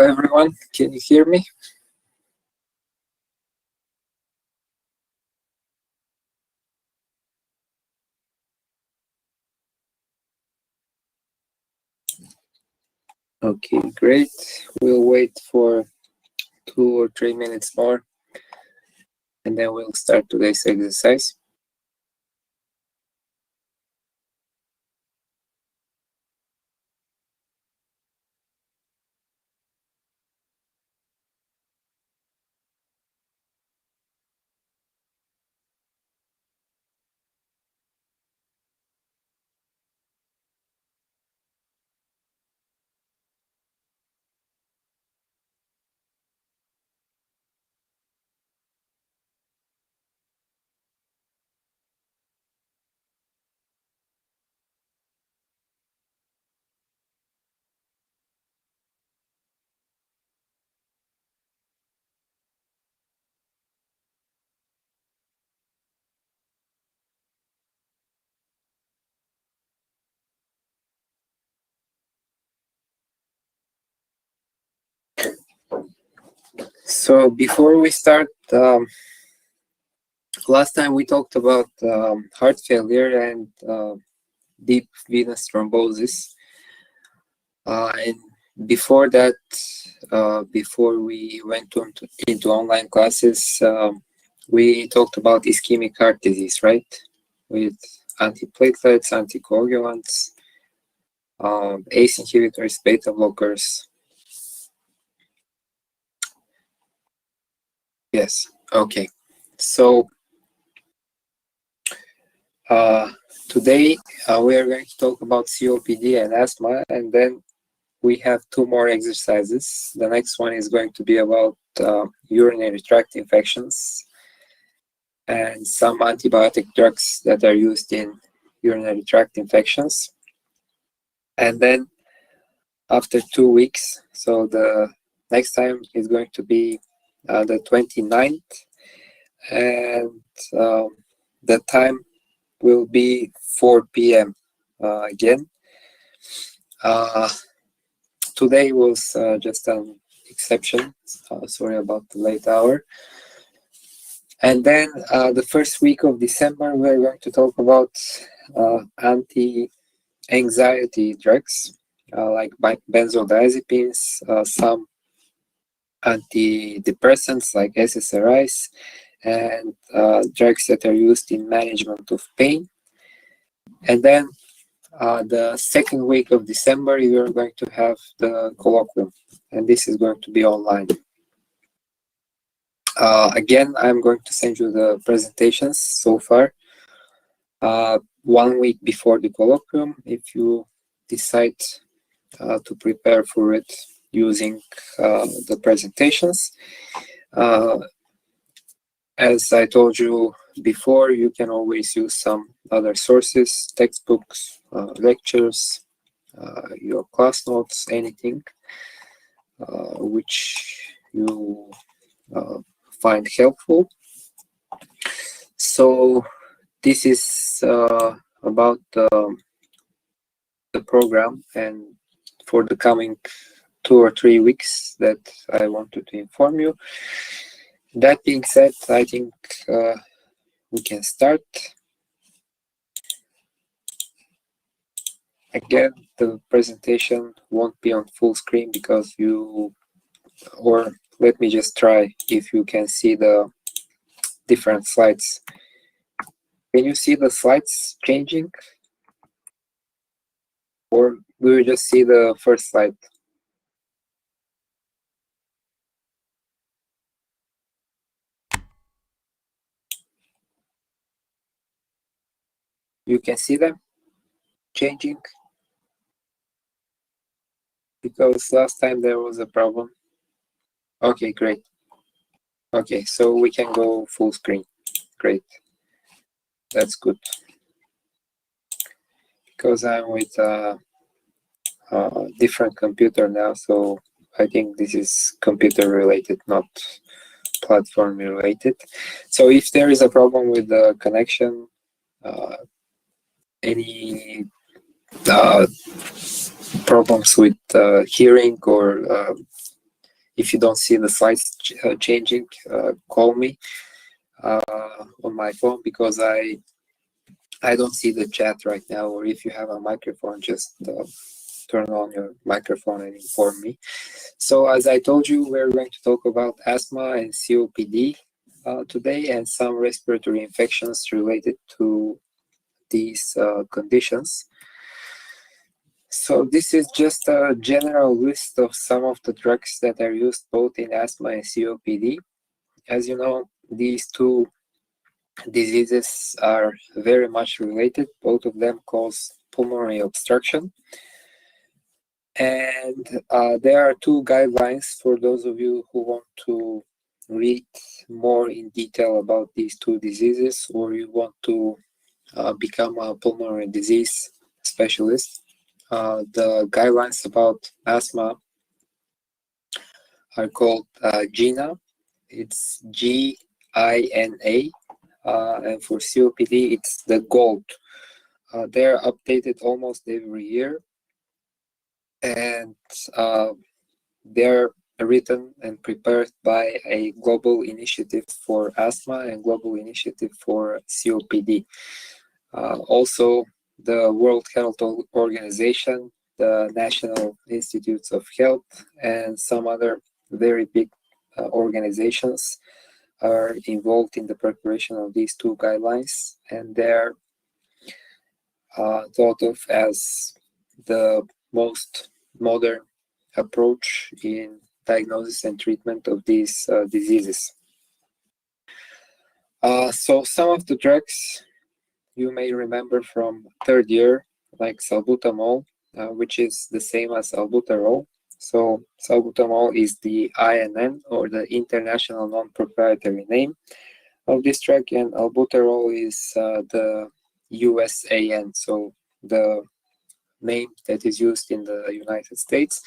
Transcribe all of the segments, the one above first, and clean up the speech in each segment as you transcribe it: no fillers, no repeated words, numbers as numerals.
everyone, can you hear me? Okay, great. We'll wait for 2 or 3 minutes more, and then we'll start today's exercise. So before we start, last time we talked about heart failure and deep venous thrombosis. And before that, before we went into online classes, we talked about ischemic heart disease, right? With antiplatelets, anticoagulants, ACE inhibitors, beta blockers. Yes, okay. So today we are going to talk about COPD and asthma, and then we have 2 more exercises. The next one is going to be about urinary tract infections and some antibiotic drugs that are used in urinary tract infections. And then after 2 weeks, so the next time is going to be the 29th, and the time will be 4 p.m. Again. Today was just an exception. Sorry about the late hour. And then the first week of December, we're going to talk about anti-anxiety drugs like benzodiazepines, some antidepressants like SSRIs, and drugs that are used in management of pain. And then the second week of December, you are going to have the colloquium, and this is going to be online. Again, I'm going to send you the presentations so far 1 week before the colloquium, if you decide to prepare for it using the presentations. As I told you before, you can always use some other sources, textbooks, lectures, your class notes, anything which you find helpful. So this is about the program and for the coming 2 or 3 weeks that I wanted to inform you. That being said, I think we can start. Again, the presentation won't be on full screen because or let me just try if you can see the different slides. Can you see the slides changing? Or do you just see the first slide? You can see them changing? Because last time there was a problem. Okay, great. Okay, so we can go full screen. Great. That's good. Because I'm with a different computer now, so I think this is computer related, not platform related. So if there is a problem with the connection, any problems with hearing or if you don't see the slides changing, call me on my phone, because I don't see the chat right now. Or if you have a microphone, just turn on your microphone and inform me. So as I told you, we're going to talk about asthma and COPD today, and some respiratory infections related to these conditions. So this is just a general list of some of the drugs that are used both in asthma and COPD. As you know, these two diseases are very much related. Both of them cause pulmonary obstruction. And there are two guidelines for those of you who want to read more in detail about these two diseases, or you want to become a pulmonary disease specialist. The guidelines about asthma are called GINA. It's GINA. And for COPD, it's the GOLD. They're updated almost every year, and they're written and prepared by a global initiative for asthma and global initiative for COPD. Also, the World Health Organization, the National Institutes of Health, and some other very big organizations are involved in the preparation of these two guidelines, and they're thought of as the most modern approach in diagnosis and treatment of these diseases. So some of the drugs you may remember from third year, like salbutamol, which is the same as albuterol. So salbutamol is the INN, or the international non-proprietary name of this drug, and albuterol is the USAN, so the name that is used in the United States.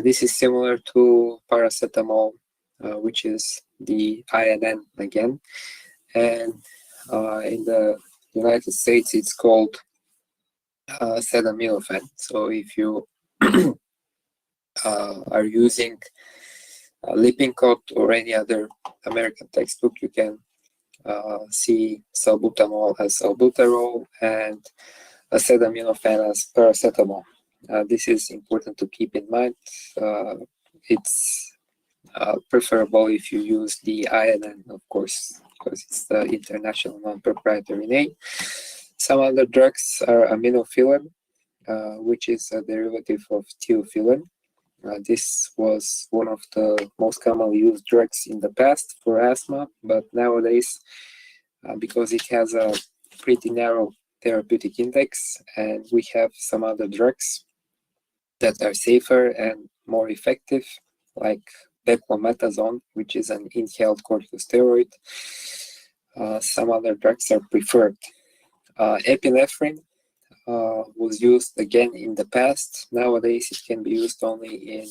This is similar to paracetamol, which is the INN again, and in the United States it's called acetaminophen. So if you are using Lippincott or any other American textbook, you can see salbutamol as albuterol and acetaminophen as paracetamol. This is important to keep in mind. It's preferable if you use the INN, of course, because it's the international non-proprietary name. Some other drugs are aminophylline, which is a derivative of theophylline. This was one of the most commonly used drugs in the past for asthma, but nowadays, because it has a pretty narrow therapeutic index, and we have some other drugs that are safer and more effective, like beclomethasone, which is an inhaled corticosteroid. Some other drugs are preferred. Epinephrine was used again in the past. Nowadays, it can be used only in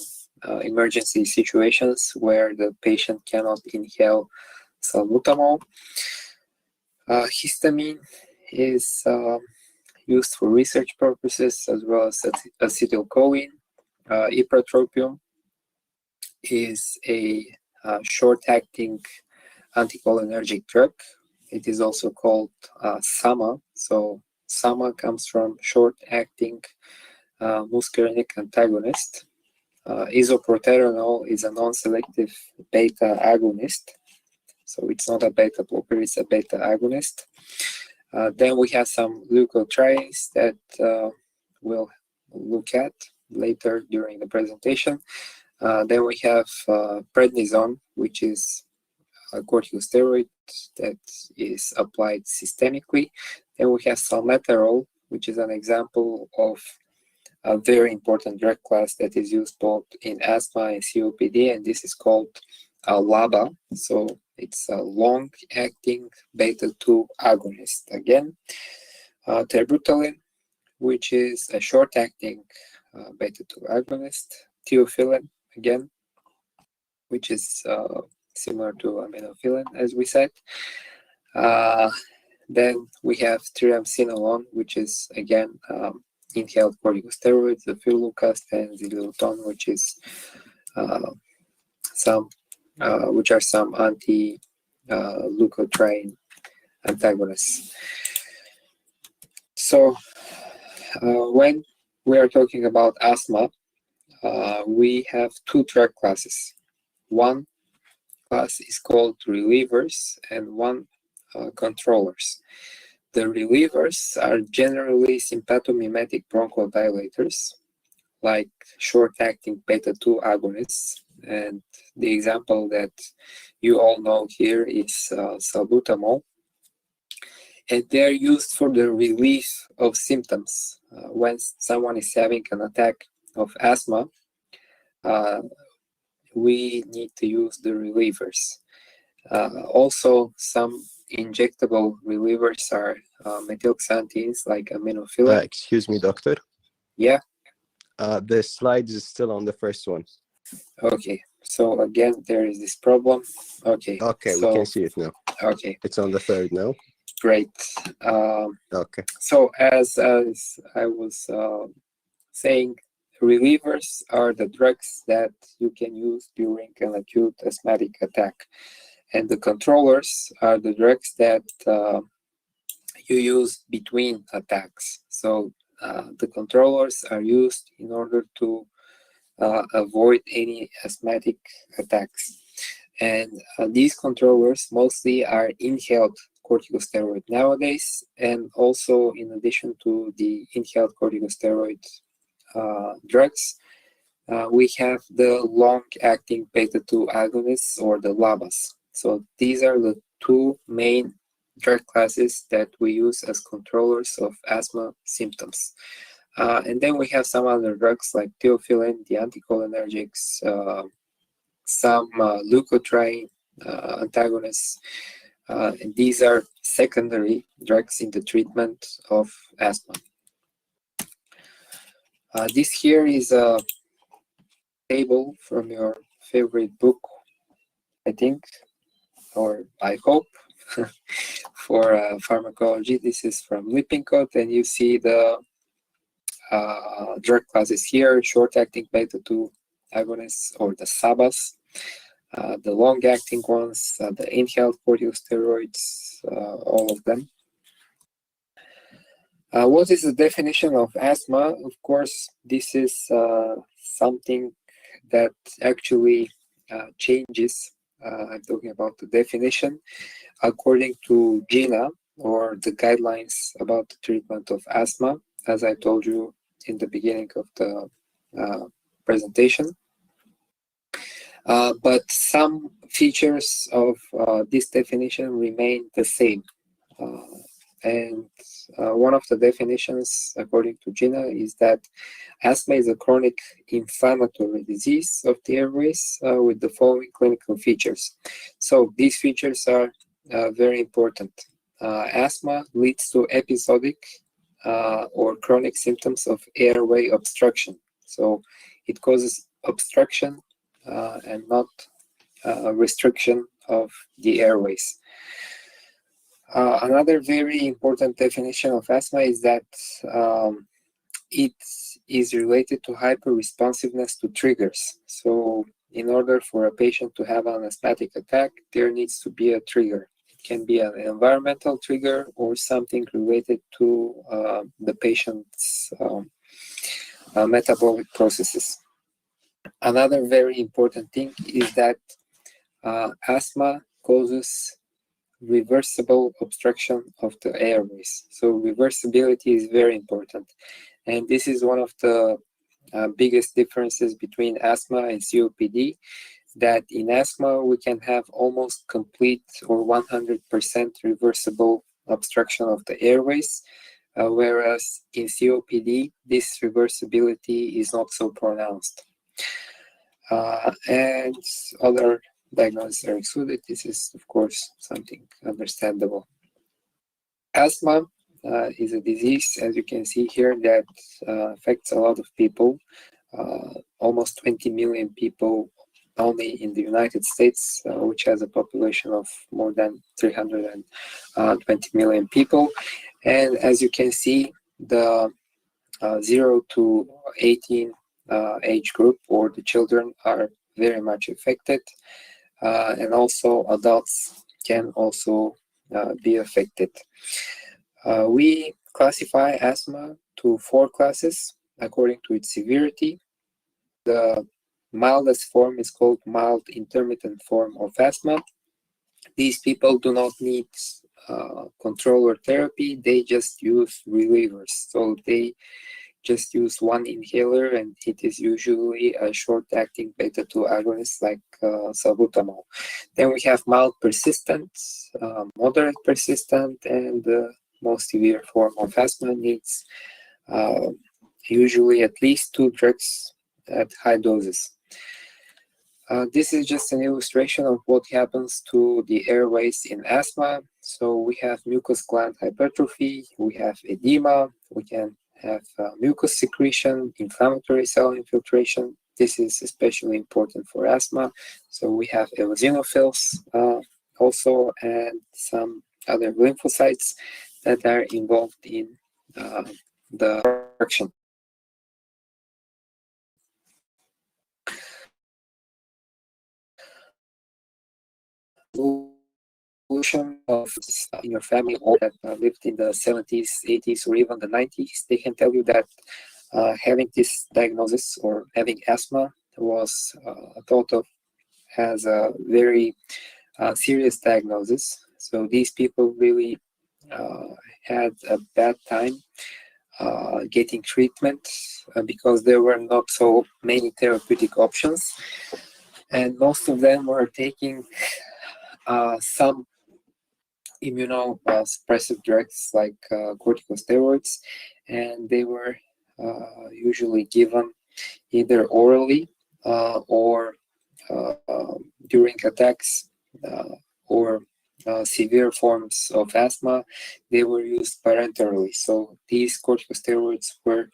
emergency situations where the patient cannot inhale salbutamol. Histamine is used for research purposes, as well as acetylcholine. Ipratropium is a short-acting anticholinergic drug. It is also called SAMA. So SAMA comes from short-acting muscarinic antagonist. Isoproterenol is a non-selective beta agonist. So it's not a beta blocker, it's a beta agonist. Then we have some leukotrienes that we'll look at later during the presentation. Then we have prednisone, which is a corticosteroid that is applied systemically. Then we have salmeterol, which is an example of a very important drug class that is used both in asthma and COPD, and this is called LABA. So it's a long-acting beta-2 agonist again. Terbutaline, which is a short-acting beta-2 agonist. Theophylline, again, which is similar to aminophylline, as we said. Then we have triamcinolone, which is, again, inhaled corticosteroids, the fillucast, and xylitol, which is some anti-leukotriene antagonists. So when we are talking about asthma, we have two drug classes. One class is called relievers and one controllers. The relievers are generally sympathomimetic bronchodilators, like short-acting beta-2 agonists. And the example that you all know here is salbutamol. And they're used for the relief of symptoms. When someone is having an attack of asthma, we need to use the relievers. Also, some injectable relievers are methylxanthines like aminophylline. Excuse me, doctor. Yeah. The slide is still on the first one. Okay. So again, there is this problem. Okay. Okay, so, we can see it now. Okay. It's on the third now. Great. Okay. So as I was saying, relievers are the drugs that you can use during an acute asthmatic attack. And the controllers are the drugs that you use between attacks. So the controllers are used in order to avoid any asthmatic attacks. And these controllers mostly are inhaled corticosteroid nowadays, and also in addition to the inhaled corticosteroid drugs, we have the long-acting beta-2 agonists, or the LABAs. So these are the two main drug classes that we use as controllers of asthma symptoms. And then we have some other drugs like theophylline, the anticholinergics, some leukotriene antagonists. And these are secondary drugs in the treatment of asthma. This here is a table from your favorite book, I think, or I hope, for pharmacology. This is from Lippincott, and you see the drug classes here: short-acting beta-2 agonists, or the SABAs, the long-acting ones, the inhaled corticosteroids, all of them. What is the definition of asthma? Of course, this is something that actually changes. I'm talking about the definition according to GINA, or the guidelines about the treatment of asthma, as I told you in the beginning of the presentation. But some features of this definition remain the same. And one of the definitions, according to GINA, is that asthma is a chronic inflammatory disease of the airways with the following clinical features. So these features are very important. Asthma leads to episodic or chronic symptoms of airway obstruction. So it causes obstruction and not restriction of the airways. Another very important definition of asthma is that it is related to hyperresponsiveness to triggers. So in order for a patient to have an asthmatic attack, there needs to be a trigger. It can be an environmental trigger or something related to the patient's metabolic processes. Another very important thing is that asthma causes reversible obstruction of the airways. So reversibility is very important. And this is one of the biggest differences between asthma and COPD, that in asthma we can have almost complete or 100% reversible obstruction of the airways, whereas in COPD this reversibility is not so pronounced. And other diagnoses are excluded. This is, of course, something understandable. Asthma is a disease, as you can see here, that affects a lot of people, almost 20 million people only in the United States, which has a population of more than 320 million people. And as you can see, the 0 to 18 age group, or the children, are very much affected, and also adults can also be affected. We classify asthma to 4 classes according to its severity. The mildest form is called mild intermittent form of asthma. These people do not need control or therapy, they just use relievers. So they just use one inhaler, and it is usually a short-acting beta-2 agonist like salbutamol. Then we have mild persistent, moderate persistent, and the most severe form of asthma needs usually at least 2 drugs at high doses. This is just an illustration of what happens to the airways in asthma. So we have mucus gland hypertrophy, we have edema, we can have mucus secretion, inflammatory cell infiltration. This is especially important for asthma. So we have eosinophils also, and some other lymphocytes that are involved in the production. Of in your family or that lived in the 70s, 80s, or even the 90s, they can tell you that having this diagnosis or having asthma was thought of as a very serious diagnosis. So these people really had a bad time getting treatment because there were not so many therapeutic options, and most of them were taking some immunosuppressive drugs like corticosteroids, and they were usually given either orally or during attacks or severe forms of asthma. They were used parenterally. So these corticosteroids were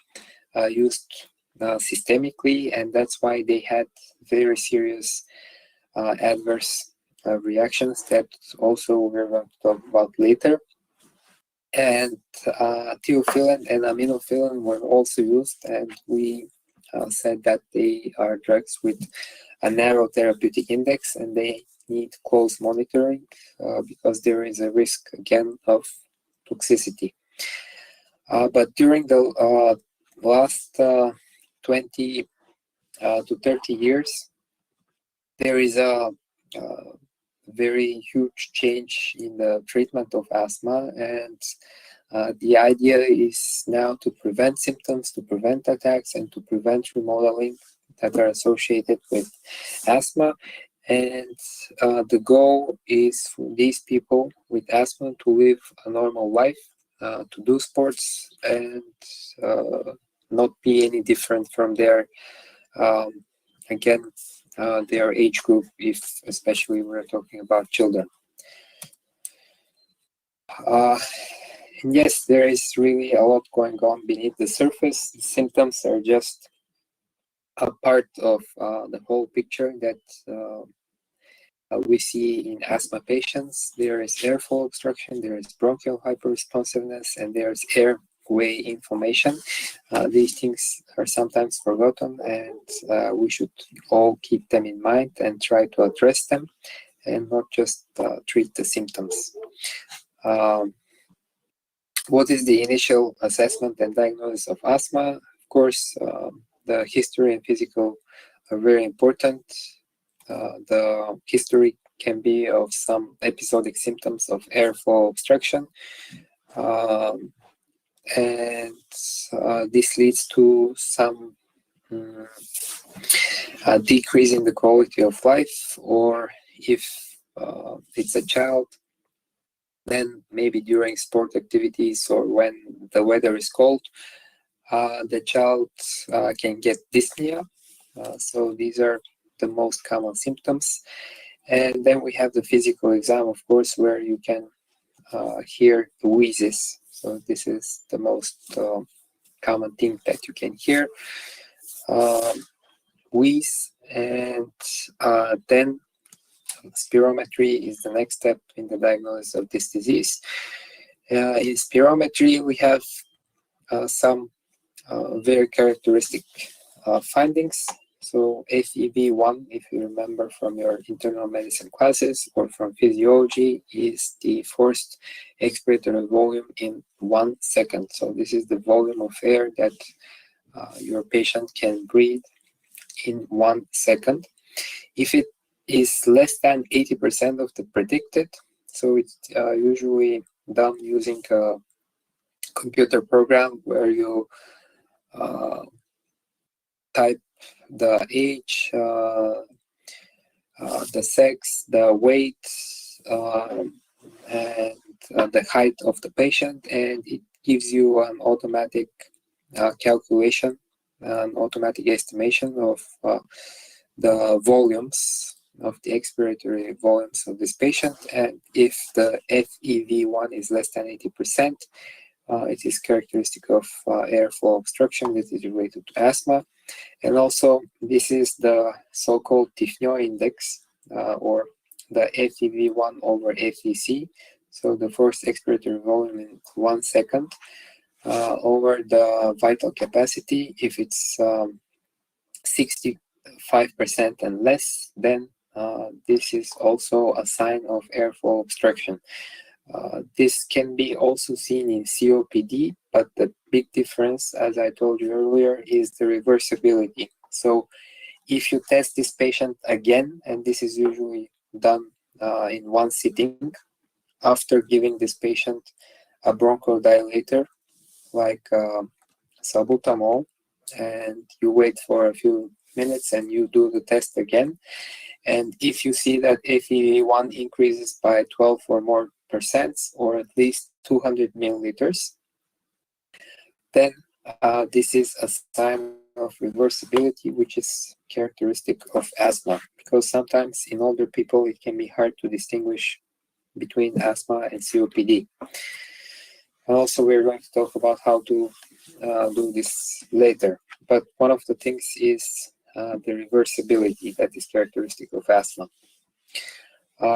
used systemically, and that's why they had very serious adverse reactions that also we're going to talk about later. And theophylline and aminophylline were also used, and we said that they are drugs with a narrow therapeutic index, and they need close monitoring because there is a risk again of toxicity. But during the last 20 to 30 years, there is a very huge change in the treatment of asthma, and the idea is now to prevent symptoms, to prevent attacks, and to prevent remodeling that are associated with asthma. And the goal is for these people with asthma to live a normal life, to do sports, and not be any different from their their age group, if especially we're talking about children. And yes, there is really a lot going on beneath the surface. The symptoms are just a part of the whole picture that we see in asthma patients. There is airflow obstruction, there is bronchial hyperresponsiveness, and there is airway inflammation. These things are sometimes forgotten, and we should all keep them in mind and try to address them and not just treat the symptoms. What is the initial assessment and diagnosis of asthma? Of course, the history and physical are very important. The history can be of some episodic symptoms of airflow obstruction, and this leads to some decrease in the quality of life, or if it's a child, then maybe during sport activities or when the weather is cold, the child can get dyspnea. So these are the most common symptoms. And then we have the physical exam, of course, where you can hear the wheezes. So this is the most common thing that you can hear. Wheeze, and then spirometry is the next step in the diagnosis of this disease. In spirometry, we have some very characteristic findings. So FEV1, if you remember from your internal medicine classes or from physiology, is the forced expiratory volume in 1 second. So this is the volume of air that your patient can breathe in 1 second. If it is less than 80% of the predicted, so it's usually done using a computer program where you type the age, the sex, the weight, and the height of the patient, and it gives you an automatic calculation, an automatic estimation of the volumes of the expiratory volumes of this patient. And if the FEV1 is less than 80%, it is characteristic of airflow obstruction that is related to asthma. And also, this is the so-called Tifno index, or the FEV1 over FEC. So the forced expiratory volume in 1 second over the vital capacity. If it's 65% and less, then this is also a sign of airflow obstruction. This can be also seen in COPD, but the big difference, as I told you earlier, is the reversibility. So if you test this patient again, and this is usually done in one sitting, after giving this patient a bronchodilator like salbutamol, and you wait for a few minutes and you do the test again, and if you see that FEV1 increases by 12 or more percent, or at least 200 milliliters, then this is a sign of reversibility, which is characteristic of asthma, because sometimes in older people it can be hard to distinguish between asthma and COPD. And also we're going to talk about how to do this later, but one of the things is the reversibility that is characteristic of asthma.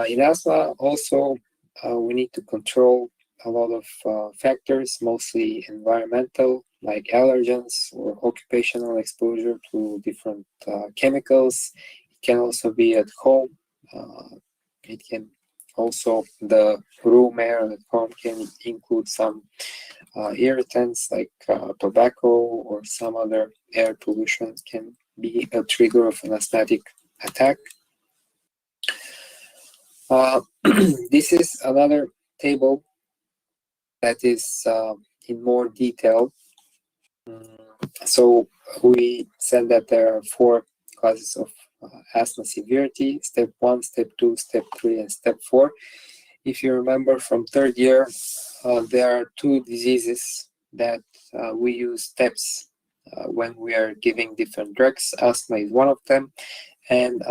In asthma also we need to control a lot of factors, mostly environmental, like allergens or occupational exposure to different chemicals. It can also be at home. It can also, the room air at home can include some irritants like tobacco or some other air pollution can be a trigger of an asthmatic attack. This is another table that is in more detail. So we said that there are 4 causes of asthma severity: step 1, step 2, step 3, and step 4. If you remember from 3rd year, there are 2 diseases that we use steps when we are giving different drugs. Asthma is one of them, and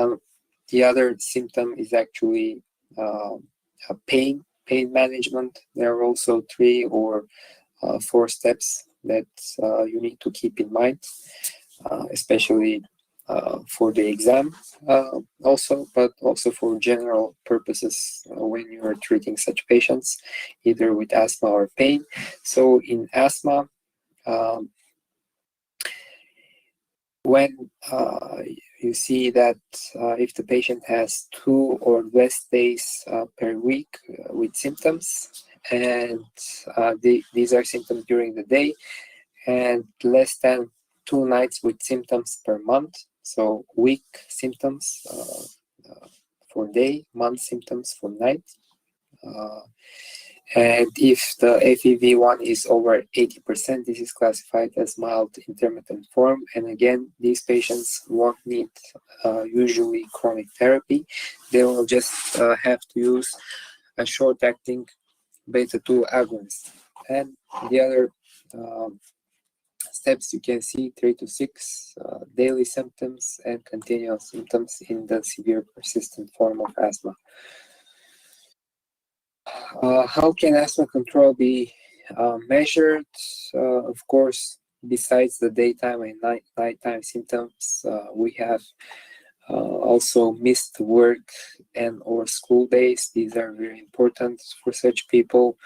the other symptom is actually pain management. There are also 3 or 4 steps that you need to keep in mind, especially for the exam also, but also for general purposes when you are treating such patients, either with asthma or pain. So in asthma, when you see that if the patient has 2 or less days per week with symptoms, and these are symptoms during the day, and less than 2 nights with symptoms per month, so week symptoms for day, month symptoms for night. And if the FEV1 is over 80%, this is classified as mild intermittent form. And again, these patients won't need usually chronic therapy. They will just have to use a short-acting beta-2 agonist. And the other steps you can see 3 to 6 daily symptoms and continuous symptoms in the severe persistent form of asthma. How can asthma control be measured? Of course, besides the daytime and nighttime symptoms, we have also missed work and or school days. These are very important for such people,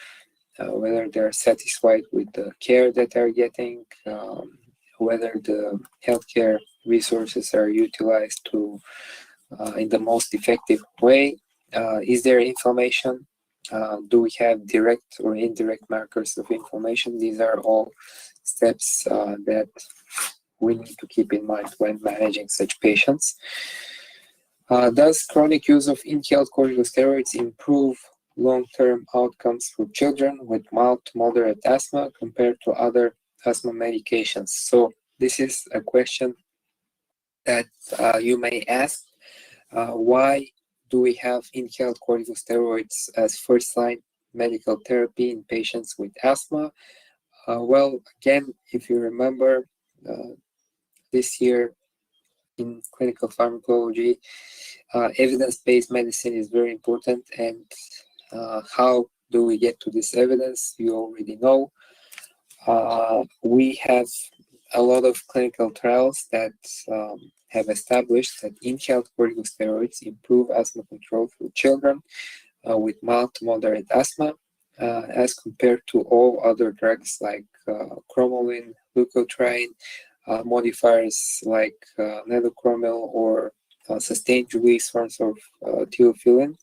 whether they're satisfied with the care that they're getting, whether the healthcare resources are utilized to in the most effective way. Is there inflammation? Do we have direct or indirect markers of inflammation? These are all steps that we need to keep in mind when managing such patients. Does chronic use of inhaled corticosteroids improve long-term outcomes for children with mild to moderate asthma compared to other asthma medications? So this is a question that you may ask. Why do we have inhaled corticosteroids as first-line medical therapy in patients with asthma? Well, again, if you remember, this year in clinical pharmacology, evidence-based medicine is very important, and how do we get to this evidence? You already know. We have a lot of clinical trials that have established that inhaled corticosteroids improve asthma control for children with mild to moderate asthma as compared to all other drugs like cromolyn, leukotriene, modifiers like nedocromil or sustained release forms of theophylline.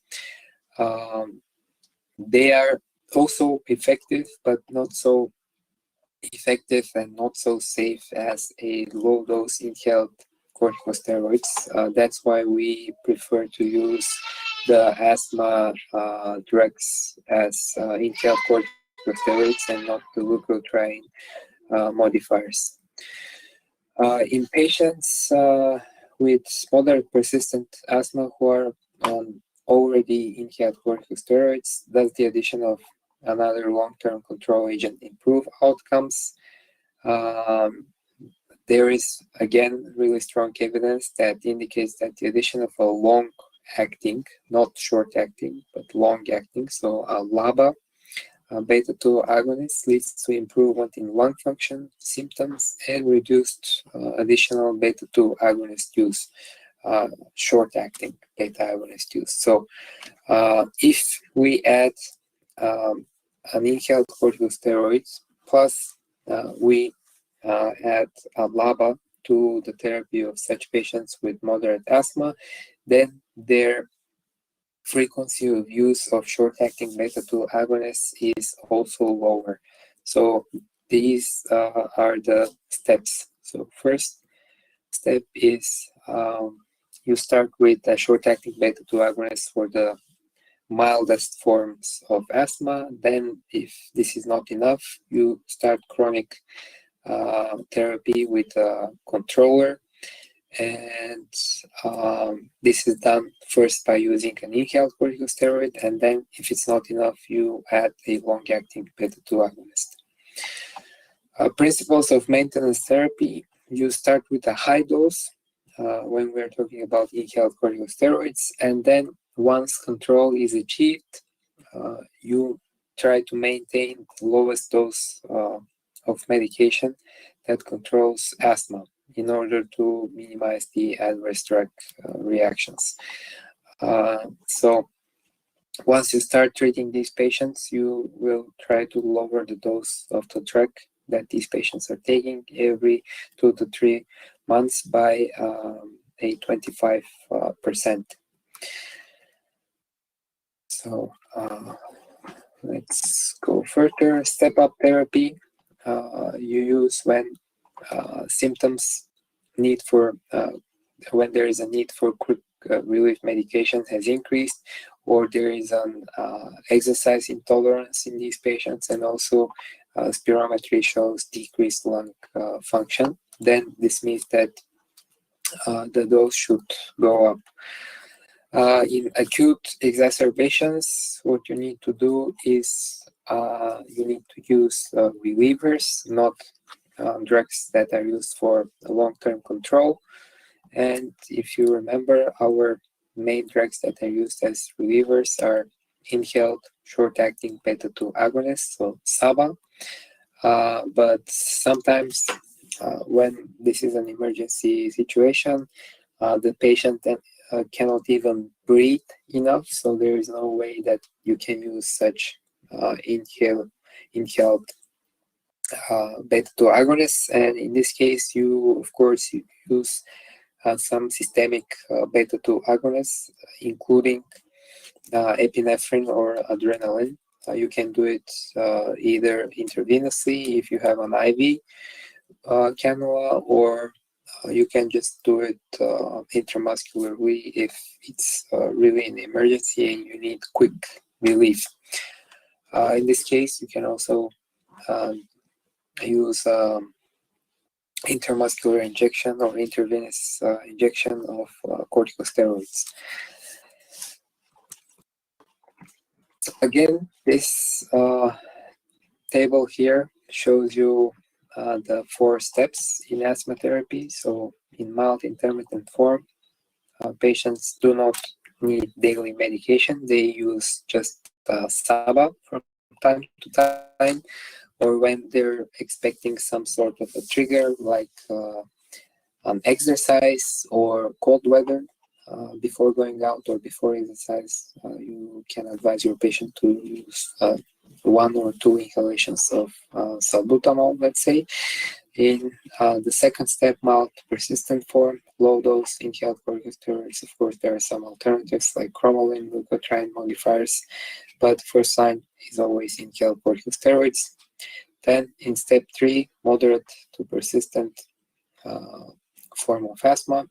They are also effective, but not so effective and not so safe as a low dose inhaled corticosteroids. That's why we prefer to use the asthma drugs as inhaled corticosteroids and not the leukotriene modifiers. In patients with moderate persistent asthma who are on already inhaled corticosteroids, does the addition of another long-term control agent improve outcomes? There is, again, really strong evidence that indicates that the addition of a long-acting, not short-acting, but long-acting, so a LABA, beta-2 agonist leads to improvement in lung function, symptoms, and reduced additional beta-2 agonist use, short-acting beta agonist use. So if we add an inhaled corticosteroids plus we add a LABA to the therapy of such patients with moderate asthma, then their frequency of use of short-acting beta-2 agonists is also lower. So these are the steps. So first step is you start with a short-acting beta-2 agonist for the mildest forms of asthma. Then if this is not enough, you start chronic therapy with a controller. And this is done first by using an inhaled corticosteroid, and then if it's not enough, you add a long-acting beta-2 agonist. Principles of maintenance therapy: you start with a high dose when we're talking about inhaled corticosteroids, and then once control is achieved, you try to maintain the lowest dose of medication that controls asthma in order to minimize the adverse drug reactions. So once you start treating these patients, you will try to lower the dose of the drug that these patients are taking every 2 to 3 months by a 25%. So let's go further. Step-up therapy you use when symptoms need for when there is a need for quick relief medication has increased, or there is an exercise intolerance in these patients, and also spirometry shows decreased lung function. Then this means that the dose should go up. In acute exacerbations, what you need to do is you need to use relievers, not drugs that are used for long-term control. And if you remember, our main drugs that are used as relievers are inhaled short-acting beta-2 agonists, so SABA. But sometimes when this is an emergency situation, the patient cannot even breathe enough, so there is no way that you can use such inhaled beta-2 agonists, and in this case, you of course you use some systemic beta-2 agonists, including epinephrine or adrenaline. You can do it either intravenously if you have an IV cannula, or you can just do it intramuscularly if it's really an emergency and you need quick relief. In this case, you can also use intramuscular injection or intravenous injection of corticosteroids. Again, this table here shows you the 4 steps in asthma therapy. So in mild intermittent form, patients do not need daily medication. They use just SABA from time to time, or when they're expecting some sort of a trigger like an exercise or cold weather. Before going out or before exercise, you can advise your patient to use 1 or 2 inhalations of salbutamol, let's say. In the second step, mild persistent form, low dose inhaled corticosteroids. Of course, there are some alternatives like cromolyn, leukotriene modifiers, but first line is always inhaled corticosteroids. Then in step 3, moderate to persistent form of asthma,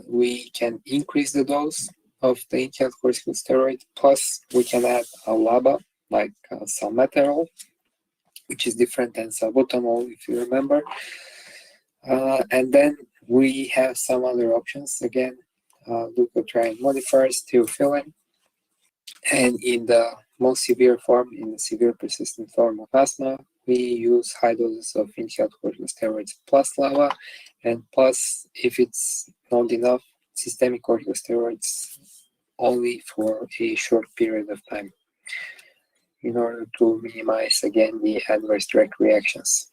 we can increase the dose of the inhaled corticosteroid, plus we can add a LABA like salmeterol, which is different than salbutamol, if you remember. And then we have some other options, again, leukotriene modifiers, theophylline, and in the most severe form, in the severe persistent form of asthma, we use high doses of inhaled corticosteroids plus LABA, and plus, if it's not enough, systemic corticosteroids only for a short period of time, in order to minimize, again, the adverse drug reactions.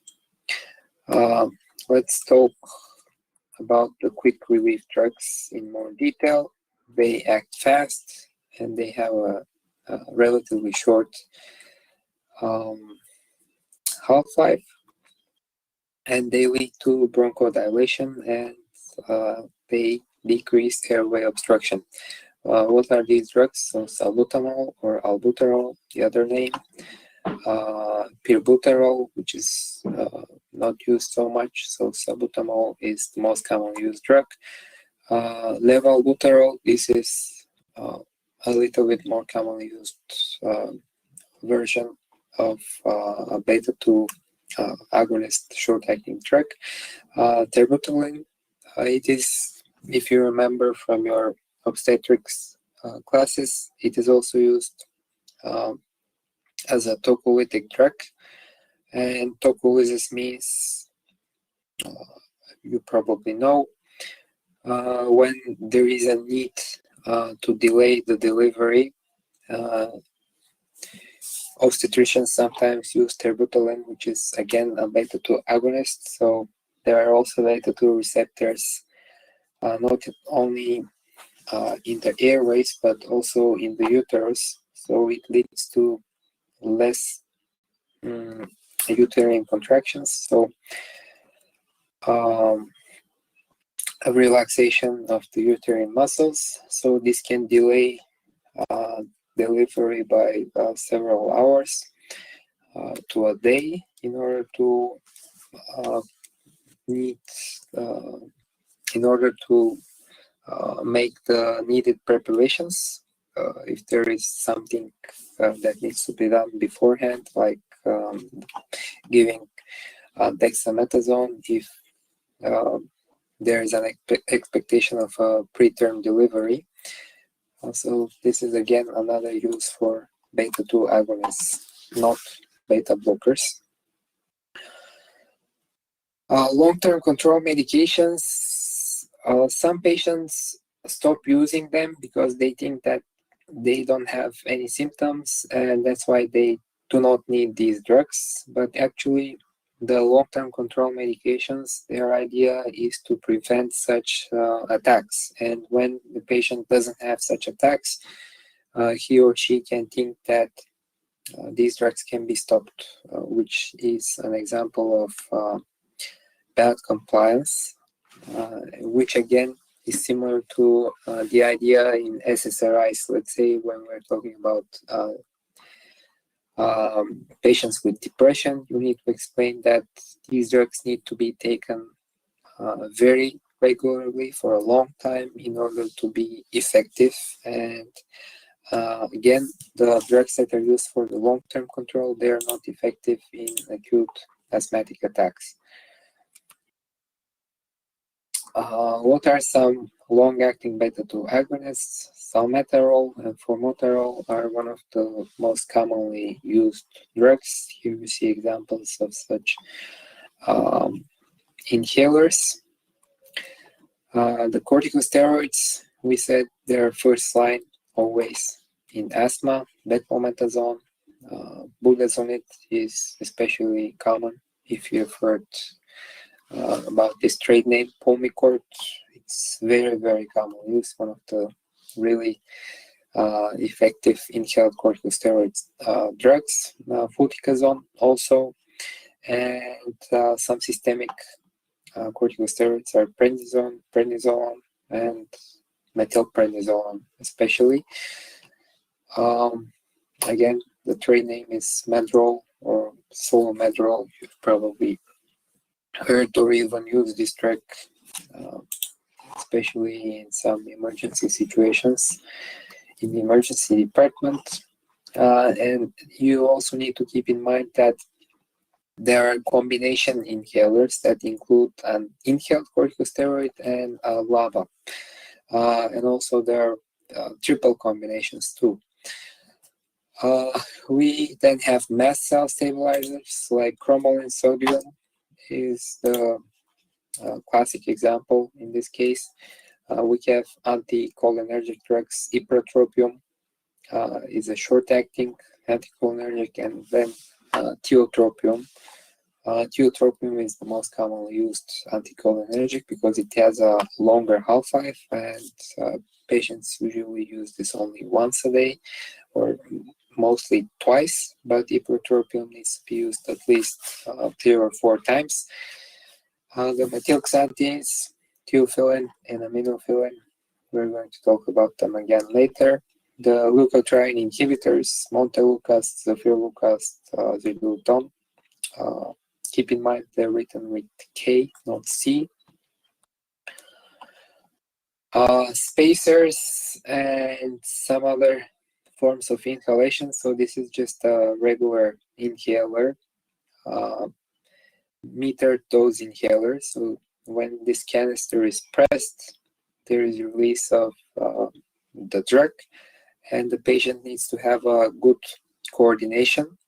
Let's talk about the quick relief drugs in more detail. They act fast and they have a relatively short half-life, and they lead to bronchodilation, and they decrease airway obstruction. What are these drugs? So salbutamol or albuterol, the other name, pirbuterol, which is not used so much, so salbutamol is the most commonly used drug. Levalbuterol, this is a little bit more commonly used version of a beta-2 agonist short-acting drug. Terbutaline, it is, if you remember from your obstetrics classes, it is also used as a tocolytic drug, and tocolysis means, you probably know, when there is a need to delay the delivery. Obstetricians sometimes use terbutaline, which is again a beta-2 agonist. So there are also beta-2 receptors not only in the airways but also in the uterus. So it leads to less uterine contractions. So a relaxation of the uterine muscles. So this can delay delivery by several hours to a day, in order to make the needed preparations. If there is something that needs to be done beforehand, like giving dexamethasone, if there is an expectation of a preterm delivery. So this is again another use for beta-2 agonists, not beta blockers. Long-term control medications, some patients stop using them because they think that they don't have any symptoms, and that's why they do not need these drugs. But actually, the long-term control medications, their idea is to prevent such attacks. And when the patient doesn't have such attacks, he or she can think that these drugs can be stopped, which is an example of bad compliance, which again is similar to the idea in SSRIs. Let's say when we're talking about patients with depression, you need to explain that these drugs need to be taken very regularly for a long time in order to be effective. And again, the drugs that are used for the long-term control, they are not effective in acute asthmatic attacks. What are some long-acting beta-2 agonists? Salmeterol and formoterol are one of the most commonly used drugs. Here you see examples of such inhalers. The corticosteroids, we said they're first line always in asthma. Beclomethasone, budesonide is especially common. If you've heard about this trade name, Pulmicort, it's very, very common use, one of the really effective inhaled corticosteroid drugs. Fluticasone also, and some systemic corticosteroids are prednisone, and methylprednisolone especially. Again, the trade name is Medrol or Solomedrol. You've probably heard or even used this drug, especially in some emergency situations in the emergency department. And you also need to keep in mind that there are combination inhalers that include an inhaled corticosteroid and a LABA. And also there are triple combinations too. We then have mast cell stabilizers like cromolyn sodium is the classic example in this case. We have anticholinergic drugs. Ipratropium is a short-acting anticholinergic, and then tiotropium. Tiotropium is the most commonly used anticholinergic because it has a longer half-life, and patients usually use this only once a day or mostly twice, but ipratropium needs to be used at least 3 or 4 times. The methylxanthines, theophylline and aminophylline, we're going to talk about them again later. The leukotriene inhibitors, montelukast, zafirlukast, ziluton. Keep in mind they're written with K, not C. Spacers and some other forms of inhalation. So this is just a regular inhaler, metered dose inhaler. So when this canister is pressed, there is release of the drug, and the patient needs to have a good coordination.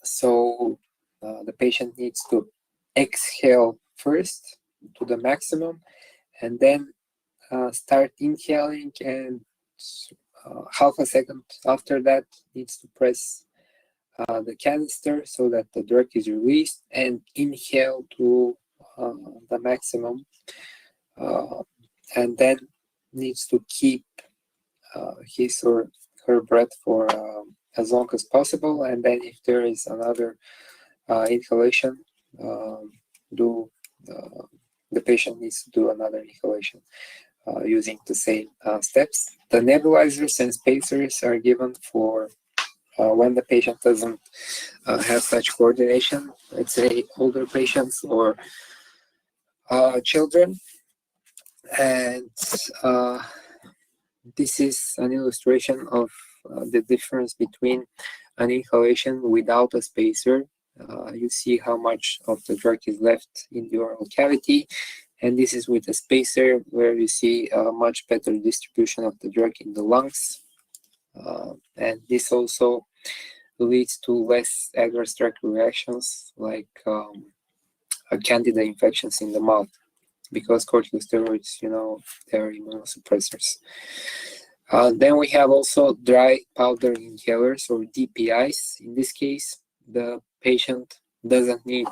So the patient needs to exhale first to the maximum, and then start inhaling, and half a second after that needs to press the canister so that the drug is released and inhale to the maximum, and then needs to keep his or her breath for as long as possible, and then if there is another inhalation, the patient needs to do another inhalation using the same steps. The nebulizers and spacers are given for when the patient doesn't have such coordination, let's say older patients or children. And this is an illustration of the difference between an inhalation without a spacer. You see how much of the drug is left in the oral cavity, and this is with a spacer where you see a much better distribution of the drug in the lungs. And this also leads to less adverse drug reactions like candida infections in the mouth, because corticosteroids, they're immunosuppressors. Then we have also dry powder inhalers or DPIs. In this case, the patient doesn't need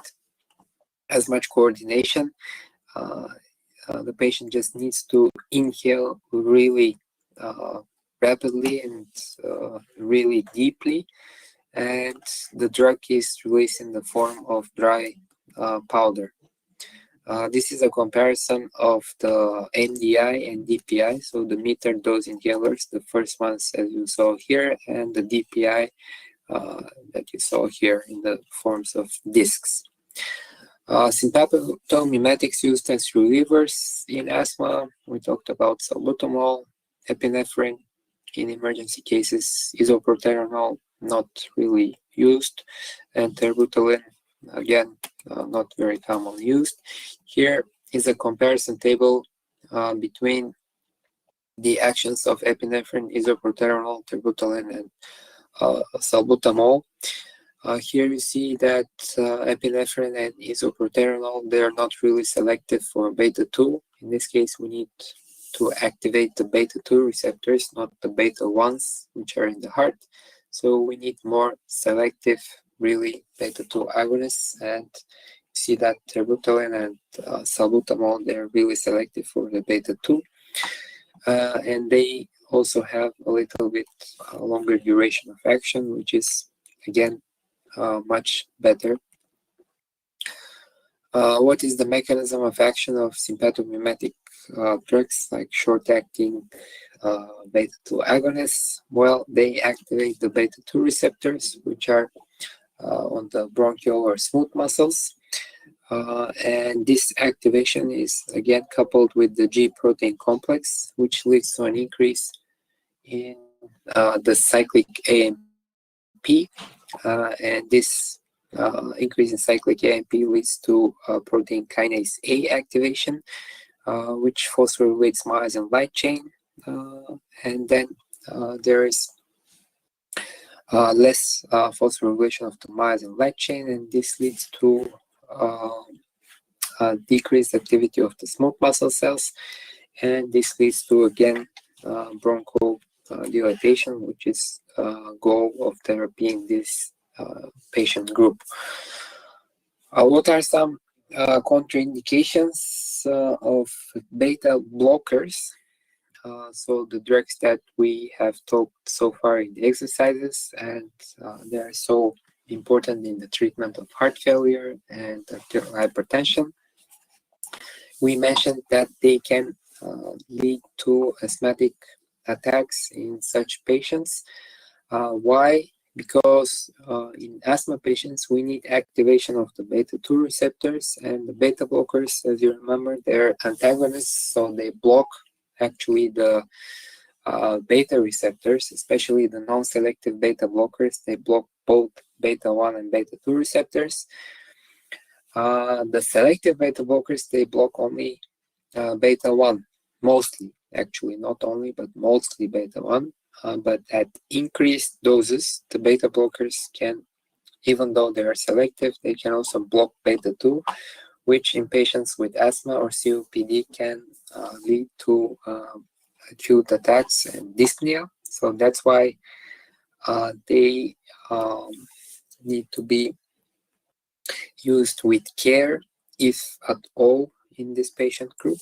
as much coordination. The patient just needs to inhale really rapidly and really deeply, and the drug is released in the form of dry powder. This is a comparison of the MDI and DPI, so the metered dose inhalers, the first ones as you saw here, and the DPI that you saw here in the forms of discs. Sympathomimetics used as relievers in asthma. We talked about salbutamol, epinephrine. In emergency cases, isoproterenol, not really used, and terbutaline, again, not very commonly used. Here is a comparison table between the actions of epinephrine, isoproterenol, terbutaline, and salbutamol. Here you see that epinephrine and isoproterenol, they are not really selective for beta-2. In this case, we need to activate the beta-2 receptors, not the beta-1s, which are in the heart. So we need more selective, really, beta-2 agonists. And you see that terbutaline and salbutamol, they're really selective for the beta-2. And they also have a little bit longer duration of action, which is, again, much better. What is the mechanism of action of sympathomimetic drugs like short-acting beta-2 agonists? Well, they activate the beta-2 receptors, which are on the bronchial or smooth muscles. And this activation is again coupled with the G protein complex, which leads to an increase in the cyclic AMP. And this increase in cyclic AMP leads to protein kinase A activation, which phosphorylates myosin light chain. And then there is less phosphorylation of the myosin light chain, and this leads to decreased activity of the smooth muscle cells, and this leads to, again, bronchodilation, which is goal of therapy in this patient group. What are some contraindications of beta blockers? So the drugs that we have talked so far in the exercises, and they are so important in the treatment of heart failure and arterial hypertension. We mentioned that they can lead to asthmatic attacks in such patients. Why? Because in asthma patients, we need activation of the beta-2 receptors, and the beta blockers, as you remember, they're antagonists, so they block actually the beta receptors, especially the non-selective beta blockers. They block both beta-1 and beta-2 receptors. The selective beta blockers, they block only beta-1, mostly, actually, not only, but mostly beta-1. But at increased doses, the beta blockers can, even though they are selective, they can also block beta-2, which in patients with asthma or COPD can lead to acute attacks and dyspnea. So that's why they need to be used with care, if at all, in this patient group.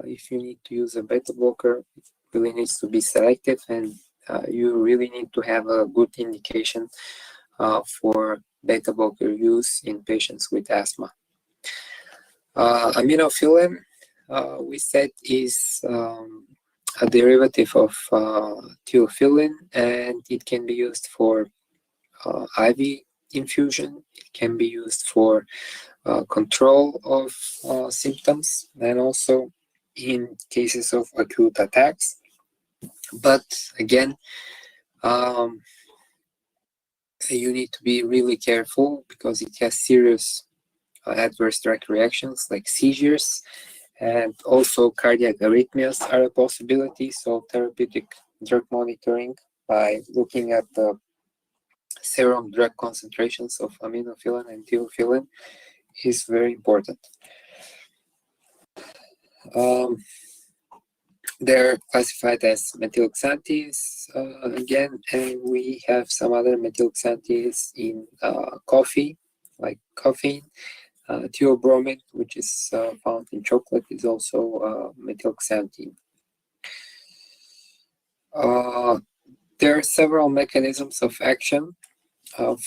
If you need to use a beta blocker, it really needs to be selective, and you really need to have a good indication for beta blocker use in patients with asthma. Aminophylline, we said, is a derivative of theophylline, and it can be used for IV infusion. It can be used for control of symptoms, and also in cases of acute attacks. But again, you need to be really careful because it has serious adverse drug reactions like seizures, and also cardiac arrhythmias are a possibility. So therapeutic drug monitoring by looking at the serum drug concentrations of aminophylline and theophylline is very important. They're classified as methyloxanthines again, and we have some other methyloxanthines in coffee, like caffeine. Theobromine, which is found in chocolate, is also methyloxanthine. There are several mechanisms of action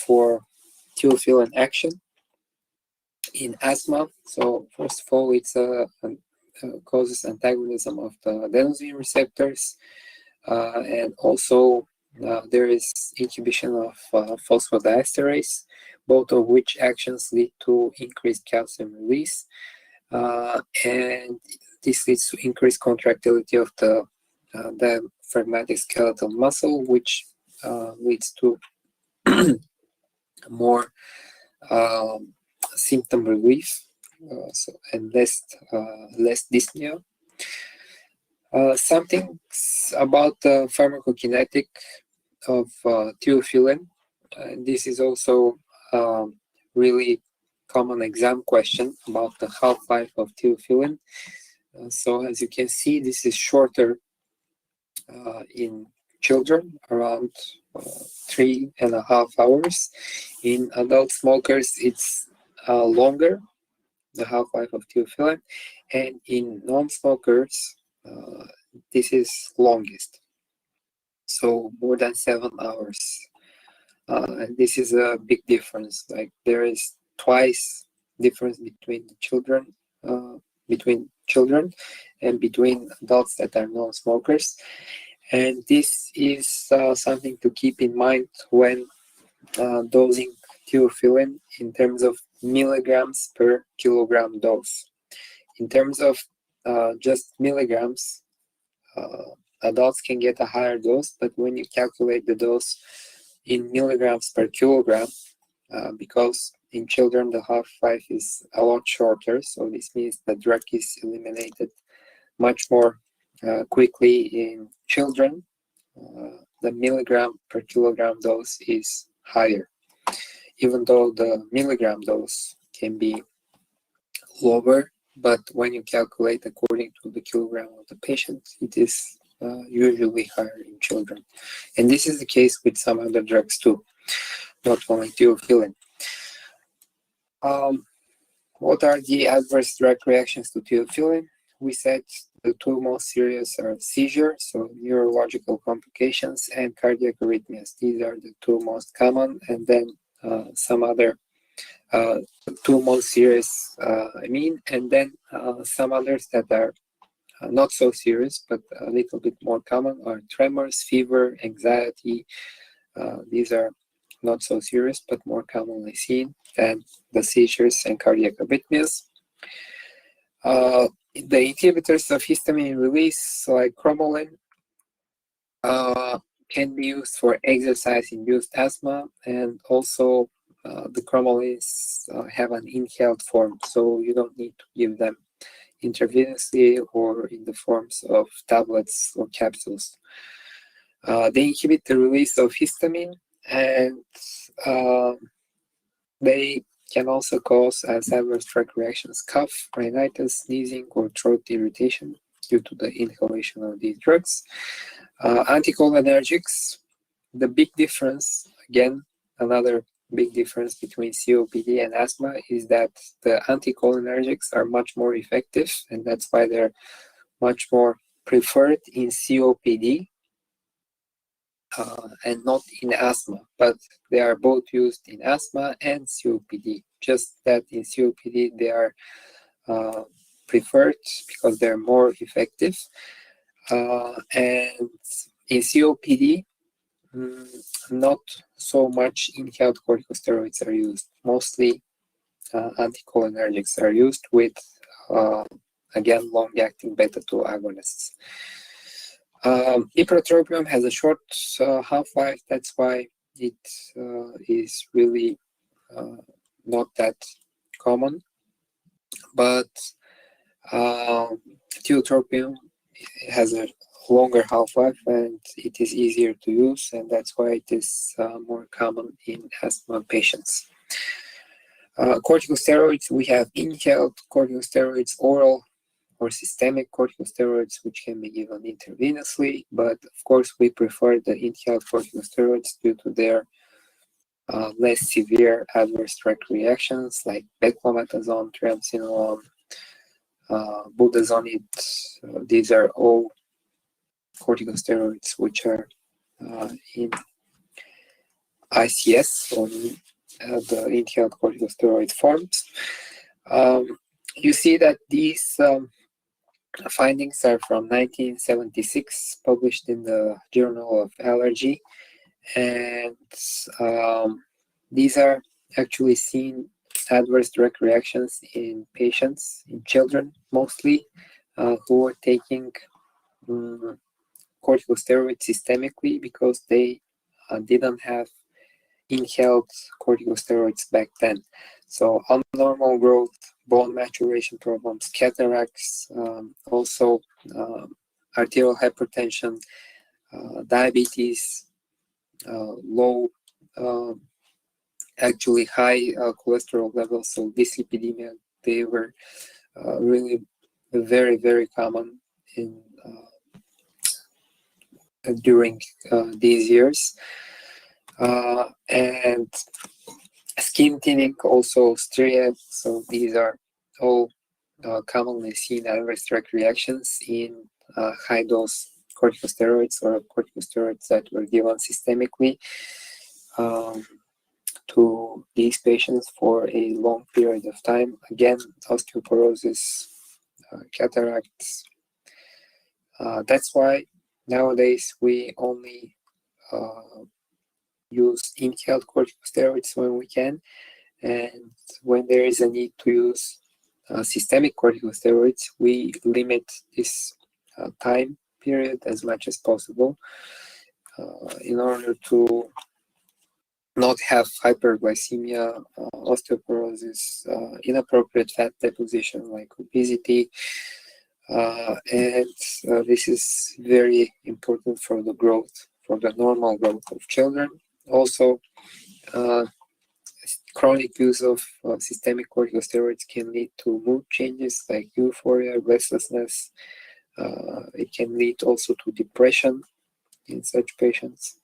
for theophylline action in asthma. So first of all, it's causes antagonism of the adenosine receptors, and also there is inhibition of phosphodiesterase, both of which actions lead to increased calcium release, and this leads to increased contractility of the diaphragmatic skeletal muscle, which leads to more symptom relief, and less dyspnea. Something about the pharmacokinetic of theophylline. This is also really common exam question about the half-life of theophylline. So as you can see, this is shorter in children, around 3.5 hours. In adult smokers, it's longer, the half-life of theophylline, and in non-smokers, this is longest, so more than 7 hours. And this is a big difference. Like there is twice difference between the children, and between adults that are non-smokers. And this is something to keep in mind when dosing theophylline in terms of milligrams per kilogram dose. In terms of just milligrams, adults can get a higher dose, but when you calculate the dose in milligrams per kilogram, because in children the half-life is a lot shorter, so this means the drug is eliminated much more quickly in children. The milligram per kilogram dose is higher, even though the milligram dose can be lower, but when you calculate according to the kilogram of the patient, it is usually higher in children. And this is the case with some other drugs too, not only theophylline. What are the adverse drug reactions to theophylline? We said the two most serious are seizure, so neurological complications, and cardiac arrhythmias. These are the two most common, and then some other two most serious, and then some others that are not so serious, but a little bit more common are tremors, fever, anxiety. These are not so serious, but more commonly seen than the seizures and cardiac arrhythmias. The inhibitors of histamine release, like cromolyn, can be used for exercise-induced asthma, and also the cromolins have an inhaled form, so you don't need to give them intravenously or in the forms of tablets or capsules. They inhibit the release of histamine, and they can also cause as adverse drug reactions cough, rhinitis, sneezing, or throat irritation due to the inhalation of these drugs. Anticholinergics, the big difference, again, another big difference between COPD and asthma is that the anticholinergics are much more effective, and that's why they're much more preferred in COPD and not in asthma, but they are both used in asthma and COPD, just that in COPD they are preferred because they're more effective, and in COPD not so much inhaled corticosteroids are used. Mostly anticholinergics are used with again long-acting beta-2 agonists. Ipratropium has a short half-life, that's why it is really not that common, but tiotropium has a longer half-life and it is easier to use, and that's why it is more common in asthma patients. Corticosteroids, we have inhaled corticosteroids, oral or systemic corticosteroids, which can be given intravenously, but of course we prefer the inhaled corticosteroids due to their less severe adverse drug reactions like beclometasone, triamcinolone, budesonide. These are all corticosteroids, which are in ICS, or the inhaled corticosteroid forms. You see that these findings are from 1976, published in the Journal of Allergy, and these are actually seen adverse drug reactions in patients, in children mostly, who are taking corticosteroids systemically because they didn't have inhaled corticosteroids back then. So abnormal growth, bone maturation problems, cataracts, also arterial hypertension, diabetes, low, actually high cholesterol levels, so dyslipidemia, they were really very, very common in during these years. And skin thinning, also stria, so these are all commonly seen adverse drug reactions in high dose corticosteroids or corticosteroids that were given systemically to these patients for a long period of time. Again, osteoporosis, cataracts. That's why nowadays we only use inhaled corticosteroids when we can, and when there is a need to use systemic corticosteroids, we limit this time period as much as possible in order to not have hyperglycemia, osteoporosis, inappropriate fat deposition like obesity, and this is very important for the growth, for the normal growth of children. Also, chronic use of systemic corticosteroids can lead to mood changes like euphoria, restlessness. It can lead also to depression in such patients.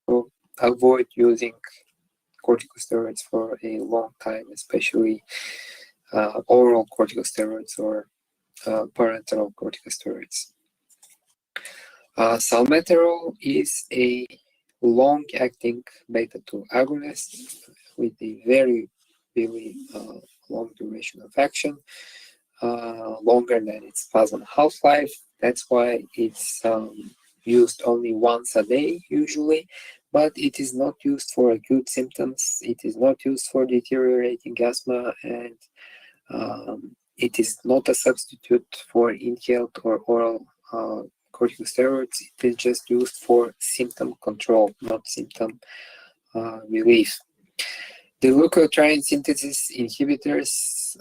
So avoid using corticosteroids for a long time, especially oral corticosteroids or parenteral corticosteroids. Salmeterol is a long-acting beta-2 agonist with a very, very long duration of action, longer than its plasma half-life. That's why it's used only once a day usually, but it is not used for acute symptoms. It is not used for deteriorating asthma, and it is not a substitute for inhaled or oral corticosteroids. It is just used for symptom control, not symptom relief. The leukotriene synthesis inhibitors,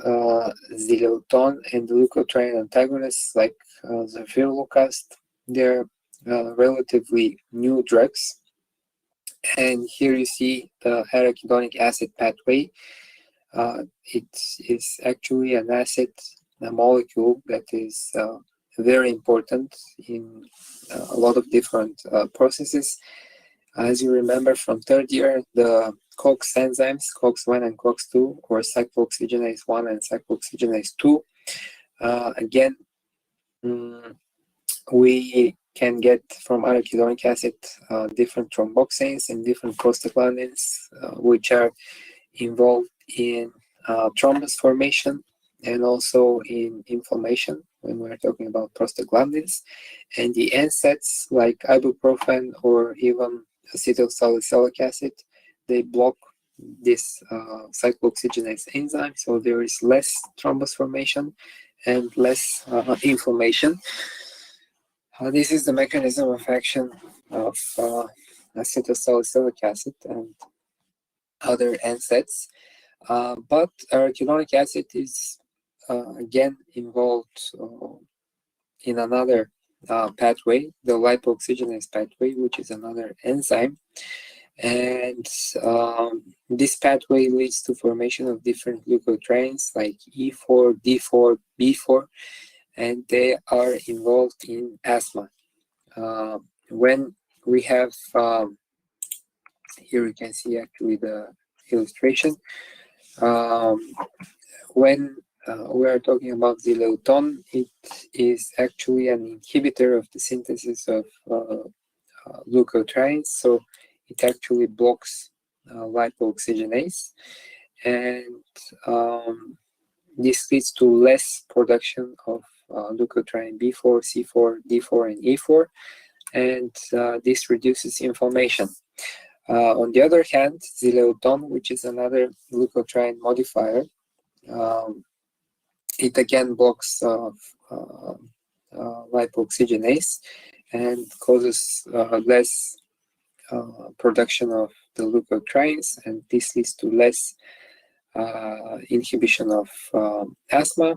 Xylilton, and the leukotriene antagonists like zofirlukast, they're relatively new drugs. And here you see the arachidonic acid pathway. It is actually an acid, a molecule that is very important in a lot of different processes. As you remember from third year, the COX enzymes, COX-1 and COX-2, or cyclooxygenase 1 and cyclooxygenase 2, again, we can get from arachidonic acid different thromboxanes and different prostaglandins, which are involved in thrombus formation and also in inflammation when we're talking about prostaglandins. And the NSAIDs like ibuprofen or even acetylsalicylic acid, they block this cyclooxygenase enzyme, so there is less thrombus formation and less inflammation. This is the mechanism of action of acetylsalicylic acid and other NSAIDs. But arachidonic acid is again involved in another pathway, the lipoxygenase pathway, which is another enzyme. And this pathway leads to formation of different leukotrienes like E4, D4, B4, and they are involved in asthma. When we have, here you can see actually the illustration, when we are talking about Zileuton. It is actually an inhibitor of the synthesis of leukotrienes, so it actually blocks lipooxygenase, and this leads to less production of leukotriene B4, C4, D4, and E4, and this reduces inflammation. On the other hand, Zileuton, which is another leukotriene modifier, it again blocks lipooxygenase and causes less production of the leukotrienes, and this leads to less inhibition of asthma.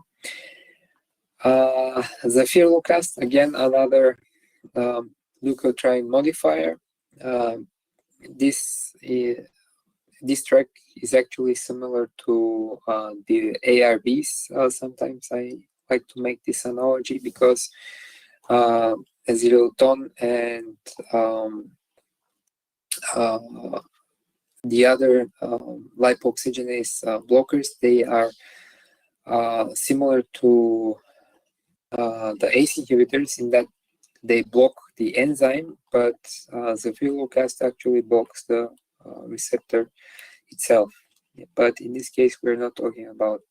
Zafirlukast, again another leukotriene modifier. This drug is actually similar to the ARBs. Sometimes I like to make this analogy because Zileuton and the other lipooxygenase blockers, they are similar to the ACE inhibitors in that they block the enzyme, but Zafirlukast actually blocks the receptor itself. But in this case, we're not talking about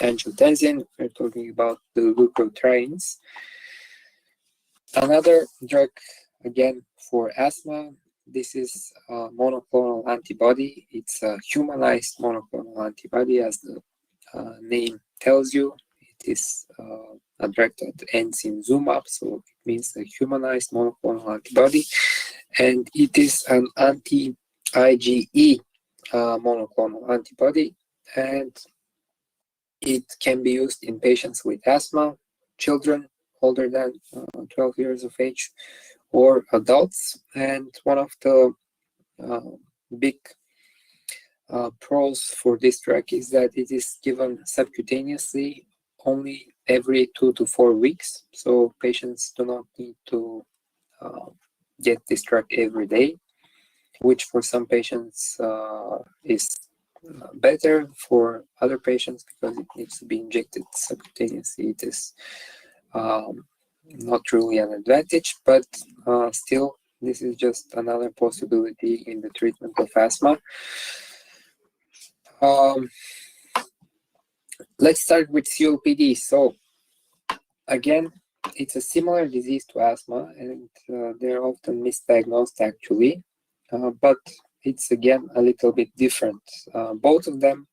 angiotensin, we're talking about the leukotrienes. Another drug, again, for asthma, this is a monoclonal antibody. It's a humanized monoclonal antibody, as the name tells you. It is a drug that ends in zumab, so it means a humanized monoclonal antibody. And it is an anti-IgE monoclonal antibody, and it can be used in patients with asthma, children older than 12 years of age, or adults. And one of the big pros for this drug is that it is given subcutaneously only every 2 to 4 weeks, so patients do not need to get this drug every day, which for some patients is better. For other patients, because it needs to be injected subcutaneously, it is not really an advantage, but still, this is just another possibility in the treatment of asthma. Let's start with COPD. So again, it's a similar disease to asthma, and they're often misdiagnosed actually, but it's again a little bit different. Both of them,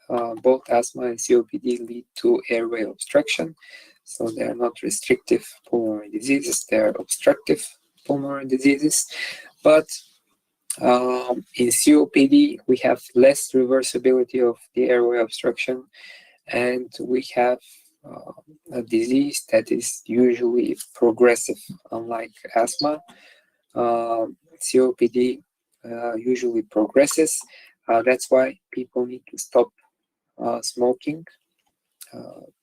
both asthma and COPD, lead to airway obstruction. So they are not restrictive pulmonary diseases, they are obstructive pulmonary diseases. But in COPD, we have less reversibility of the airway obstruction, and we have a disease that is usually progressive, unlike asthma. COPD usually progresses. That's why people need to stop smoking,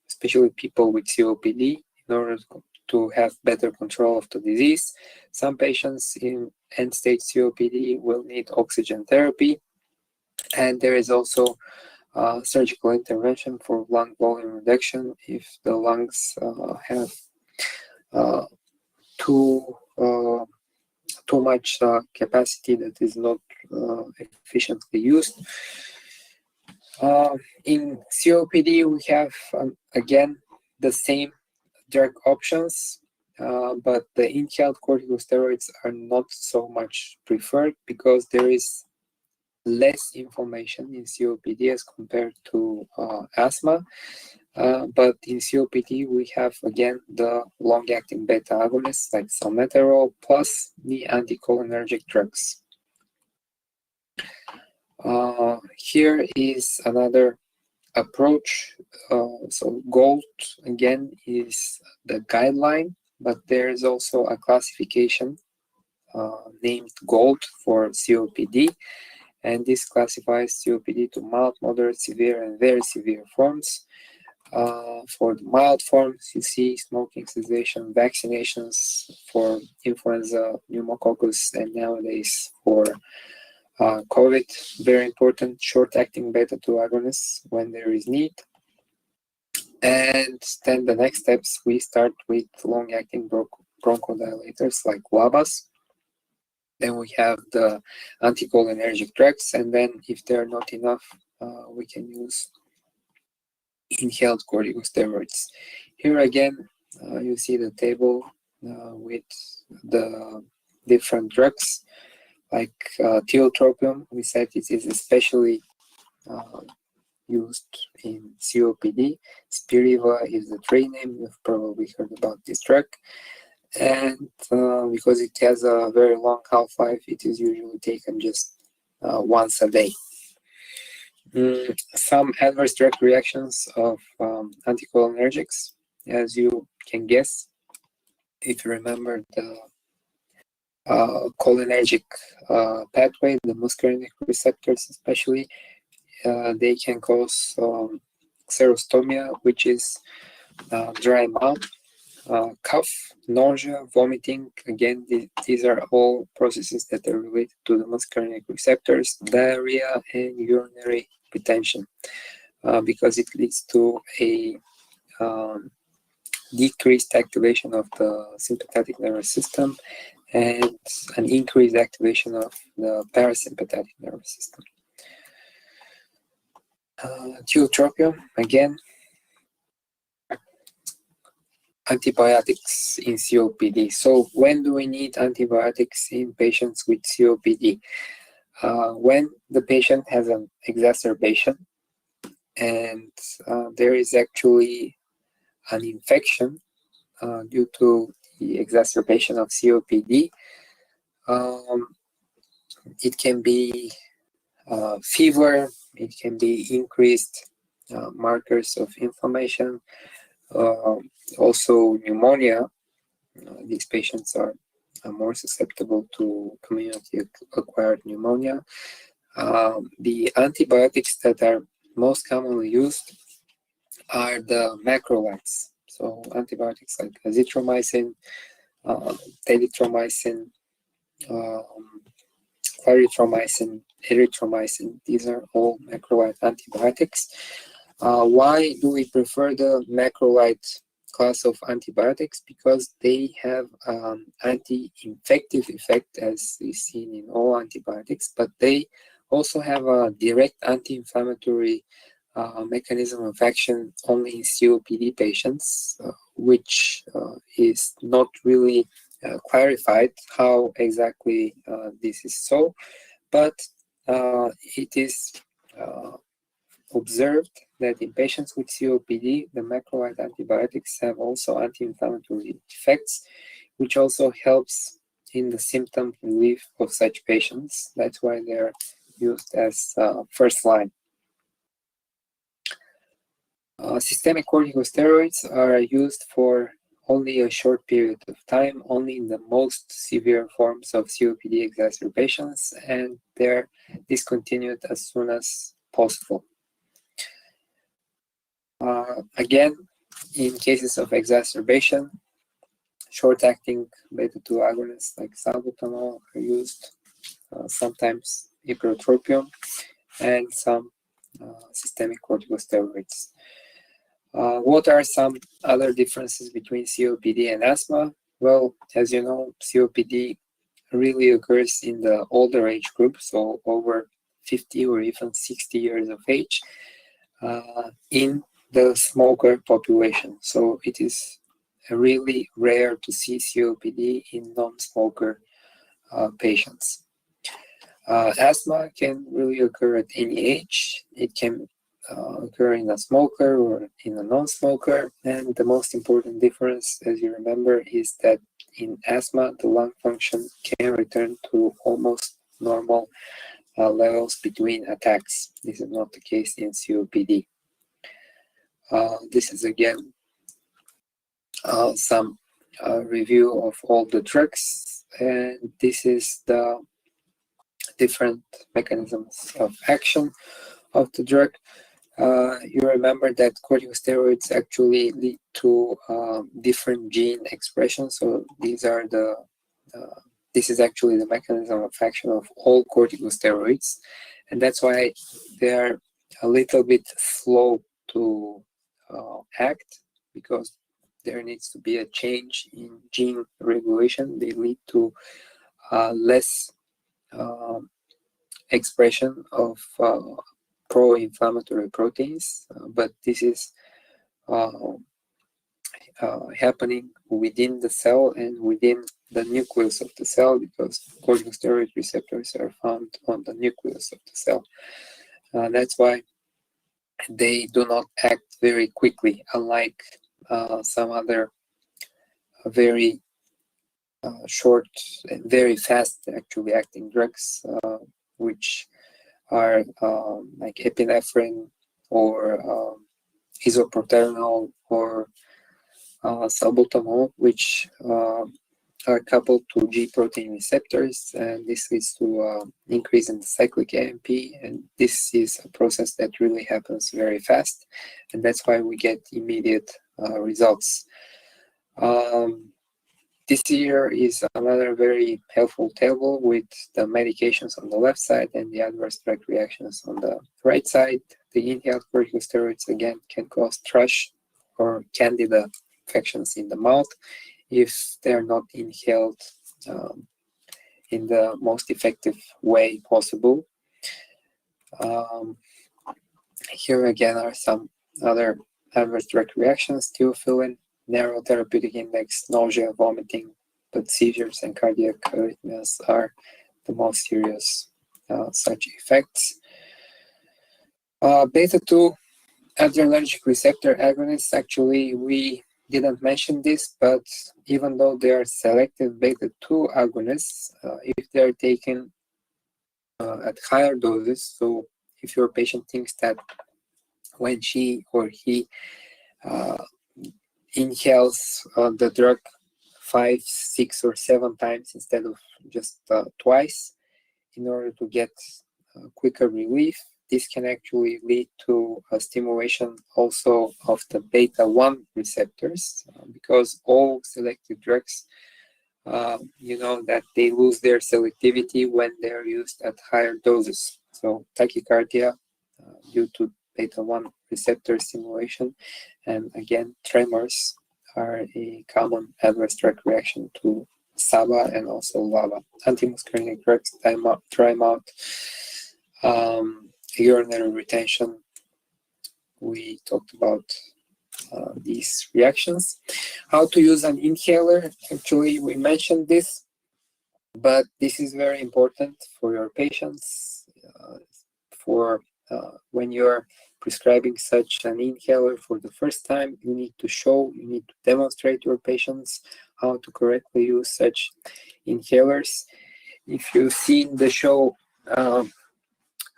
especially people with COPD, in order to have better control of the disease. Some patients in end-stage COPD will need oxygen therapy, and there is also surgical intervention for lung volume reduction if the lungs have too much capacity that is not efficiently used. In COPD, we have again the same drug options, but the inhaled corticosteroids are not so much preferred because there is less inflammation in COPD as compared to asthma. But in COPD, we have again the long-acting beta agonists like salmeterol plus the anticholinergic drugs. Here is another approach. So GOLD again is the guideline, but there is also a classification named GOLD for COPD, and this classifies COPD to mild, moderate, severe, and very severe forms. For the mild forms, you see smoking cessation, vaccinations for influenza, pneumococcus, and nowadays for COVID. Very important, short-acting beta-2 agonists when there is need. And then the next steps, we start with long-acting bronchodilators like LABAs. Then we have the anticholinergic drugs, and then if they're not enough, we can use inhaled corticosteroids. Here again, you see the table with the different drugs, like tiotropium. We said it is especially used in COPD. Spiriva is the trade name. You've probably heard about this drug. And because it has a very long half-life, it is usually taken just once a day. Some adverse drug reactions of anticholinergics, as you can guess, if you remember the cholinergic pathway, the muscarinic receptors especially, they can cause xerostomia, which is dry mouth, cough, nausea, vomiting. Again, these are all processes that are related to the muscarinic receptors, diarrhea, and urinary retention, because it leads to a decreased activation of the sympathetic nervous system and an increased activation of the parasympathetic nervous system. Tiotropium, again, antibiotics in COPD. So when do we need antibiotics in patients with COPD? When the patient has an exacerbation and there is actually an infection due to the exacerbation of COPD. It can be fever, it can be increased markers of inflammation, also pneumonia. These patients are more susceptible to community-acquired pneumonia. The antibiotics that are most commonly used are the macrolides. So antibiotics like azithromycin, telithromycin, clarithromycin, erythromycin. These are all macrolide antibiotics. Why do we prefer the macrolide class of antibiotics? Because they have anti-infective effect, as is seen in all antibiotics, but they also have a direct anti-inflammatory mechanism of action only in COPD patients, which is not really clarified how exactly this is so, but it is observed that in patients with COPD, the macrolide antibiotics have also anti-inflammatory effects, which also helps in the symptom relief of such patients. That's why they're used as first line. Systemic corticosteroids are used for only a short period of time, only in the most severe forms of COPD exacerbations, and they're discontinued as soon as possible. Again, in cases of exacerbation, short-acting beta-2 agonists like salbutamol are used, sometimes ipratropium, and some systemic corticosteroids. What are some other differences between COPD and asthma? Well, as you know, COPD really occurs in the older age group, so over 50 or even 60 years of age, in the smoker population. So it is really rare to see COPD in non-smoker patients. Asthma can really occur at any age. It can occur in a smoker or in a non-smoker, and the most important difference, as you remember, is that in asthma the lung function can return to almost normal levels between attacks. This is not the case in COPD. This is again some review of all the drugs, and this is the different mechanisms of action of the drug. You remember that corticosteroids actually lead to different gene expression. So these are the this is actually the mechanism of action of all corticosteroids, and that's why they are a little bit slow to act because there needs to be a change in gene regulation. They lead to less expression of pro-inflammatory proteins, but this is happening within the cell and within the nucleus of the cell, because corticosteroid receptors are found on the nucleus of the cell. That's why they do not act very quickly, unlike some other very short and very fast actually acting drugs, which are like epinephrine or isoproterenol or salbutamol, which are coupled to G protein receptors, and this leads to increase in the cyclic AMP, and this is a process that really happens very fast, and that's why we get immediate results. This here is another very helpful table with the medications on the left side and the adverse drug reactions on the right side. The inhaled corticosteroids again can cause thrush or candida infections in the mouth if they're not inhaled in the most effective way possible. Here again are some other adverse drug reactions: theophylline, narrow therapeutic index, nausea, vomiting, but seizures and cardiac arrhythmias are the most serious such effects. Beta-2 adrenergic receptor agonists, actually we didn't mention this, but even though they are selective beta-2 agonists, if they're taken at higher doses, so if your patient thinks that when she or he inhales the drug 5, 6, or 7 times instead of just twice in order to get quicker relief, this can actually lead to a stimulation also of the beta-1 receptors, because all selective drugs, you know that they lose their selectivity when they're used at higher doses. So tachycardia due to beta-1 receptor stimulation, and again tremors are a common adverse drug reaction to SABA and also LABA. Antimuscarinic drugs, dry mouth, urinary retention. We talked about these reactions. How to use an inhaler? Actually, we mentioned this, but this is very important for your patients. For when you're prescribing such an inhaler for the first time, you need to demonstrate your patients how to correctly use such inhalers. If you've seen the show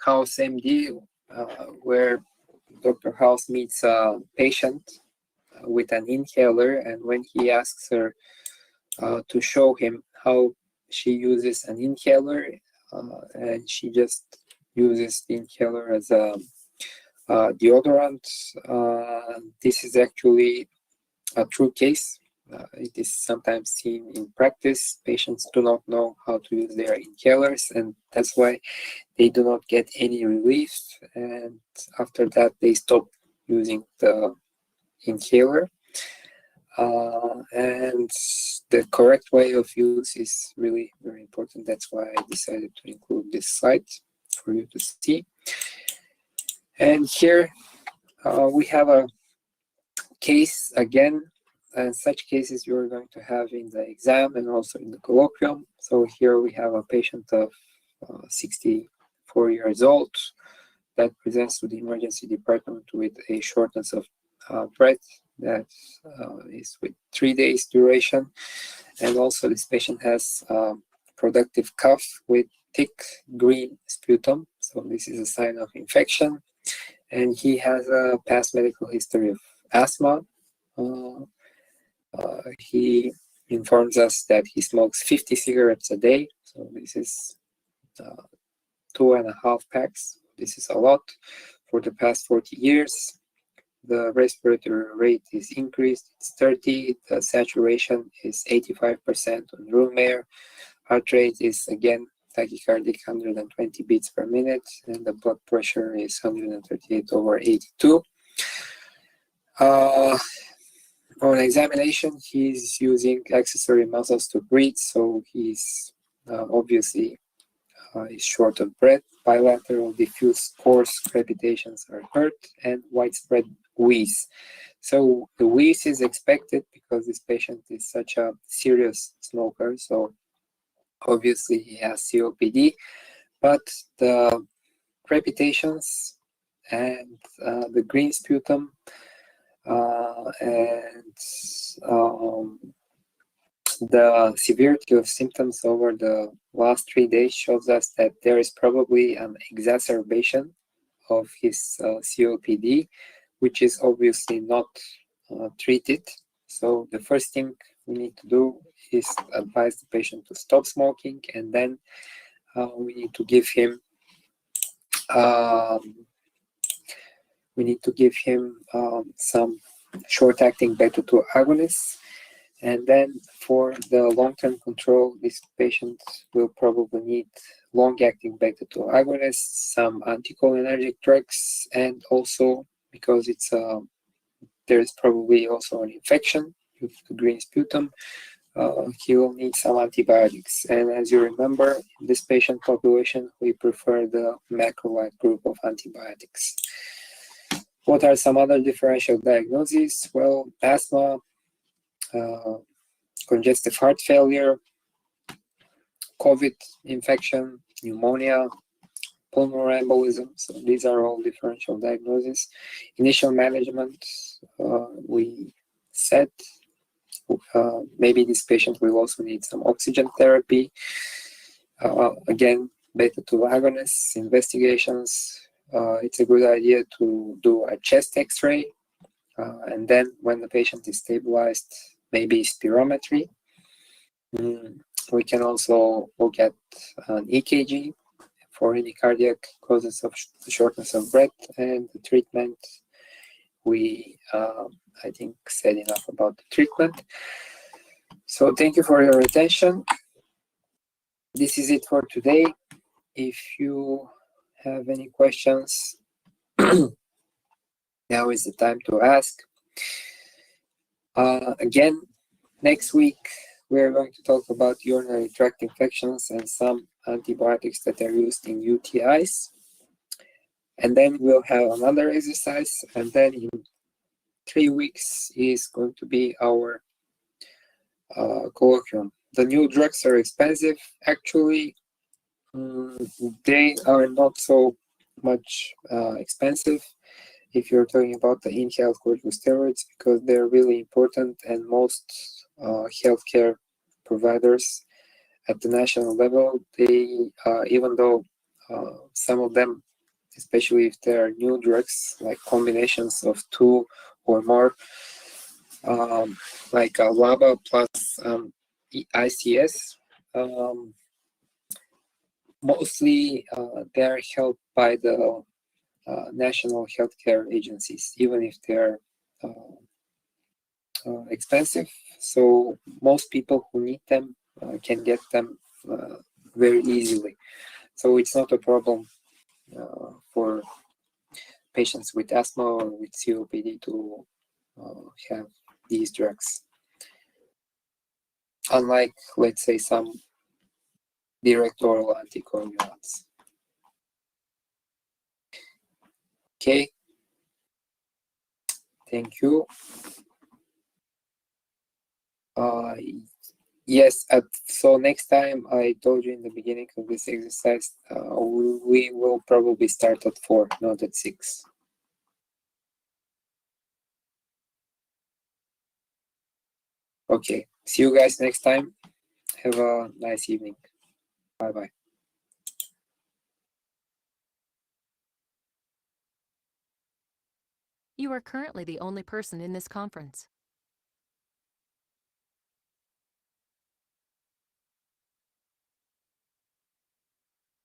House MD, where Dr. House meets a patient with an inhaler, and when he asks her to show him how she uses an inhaler, and she just uses the inhaler as a deodorant, this is actually a true case. It is sometimes seen in practice. Patients do not know how to use their inhalers, and that's why they do not get any relief, and after that they stop using the inhaler. And the correct way of use is really very important. That's why I decided to include this slide for you to see. And here we have a case again, and such cases you're going to have in the exam and also in the colloquium. So here we have a patient of 64 years old that presents to the emergency department with a shortness of breath that is with 3 days duration, and also this patient has productive cough with thick green sputum, so this is a sign of infection, and he has a past medical history of asthma. He informs us that he smokes 50 cigarettes a day, so this is 2.5 packs. This is a lot for the past 40 years. The respiratory rate is increased, it's 30, the saturation is 85% on room air, heart rate is again tachycardic 120 beats per minute, and the blood pressure is 138/82. On examination, he's using accessory muscles to breathe, so he's obviously is short of breath. Bilateral diffuse coarse crepitations are heard, and widespread wheeze. So the wheeze is expected because this patient is such a serious smoker, so obviously he has COPD, but the crepitations and the green sputum and the severity of symptoms over the last 3 days shows us that there is probably an exacerbation of his COPD, which is obviously not treated. So the first thing we need to do is advise the patient to stop smoking, and then we need to give him some short-acting beta-2 agonists. And then for the long-term control, this patient will probably need long-acting beta-2 agonists, some anticholinergic drugs, and also because there is probably also an infection with the green sputum, he will need some antibiotics. And as you remember, in this patient population, we prefer the macrolide group of antibiotics. What are some other differential diagnoses? Well, asthma, congestive heart failure, COVID infection, pneumonia, pulmonary embolism. So these are all differential diagnoses. Initial management, we said maybe this patient will also need some oxygen therapy. Again, beta-2 agonists, investigations. It's a good idea to do a chest x-ray. And then when the patient is stabilized, maybe spirometry. We can also look at an EKG for any cardiac causes of shortness of breath, and the treatment, we I think said enough about the treatment. So thank you for your attention. This is it for today. If you have any questions, now is the time to ask. Again, next week we're going to talk about urinary tract infections and some antibiotics that are used in UTIs. And then we'll have another exercise, and then in 3 weeks is going to be our colloquium. The new drugs are expensive. Actually, they are not so much expensive if you're talking about the inhaled corticosteroids, because they're really important, and most healthcare providers at the national level, they even though some of them, especially if there are new drugs like combinations of 2 or more, like LABA plus ICS, mostly they are held by the national healthcare agencies, even if they're expensive. So most people who need them can get them very easily. So it's not a problem for patients with asthma or with COPD to have these drugs. Unlike, let's say, some direct oral anticoagulants. Okay. Thank you. Yes, so next time, I told you in the beginning of this exercise, we will probably start at 4, not at 6. Okay, see you guys next time. Have a nice evening. Bye-bye. You are currently the only person in this conference.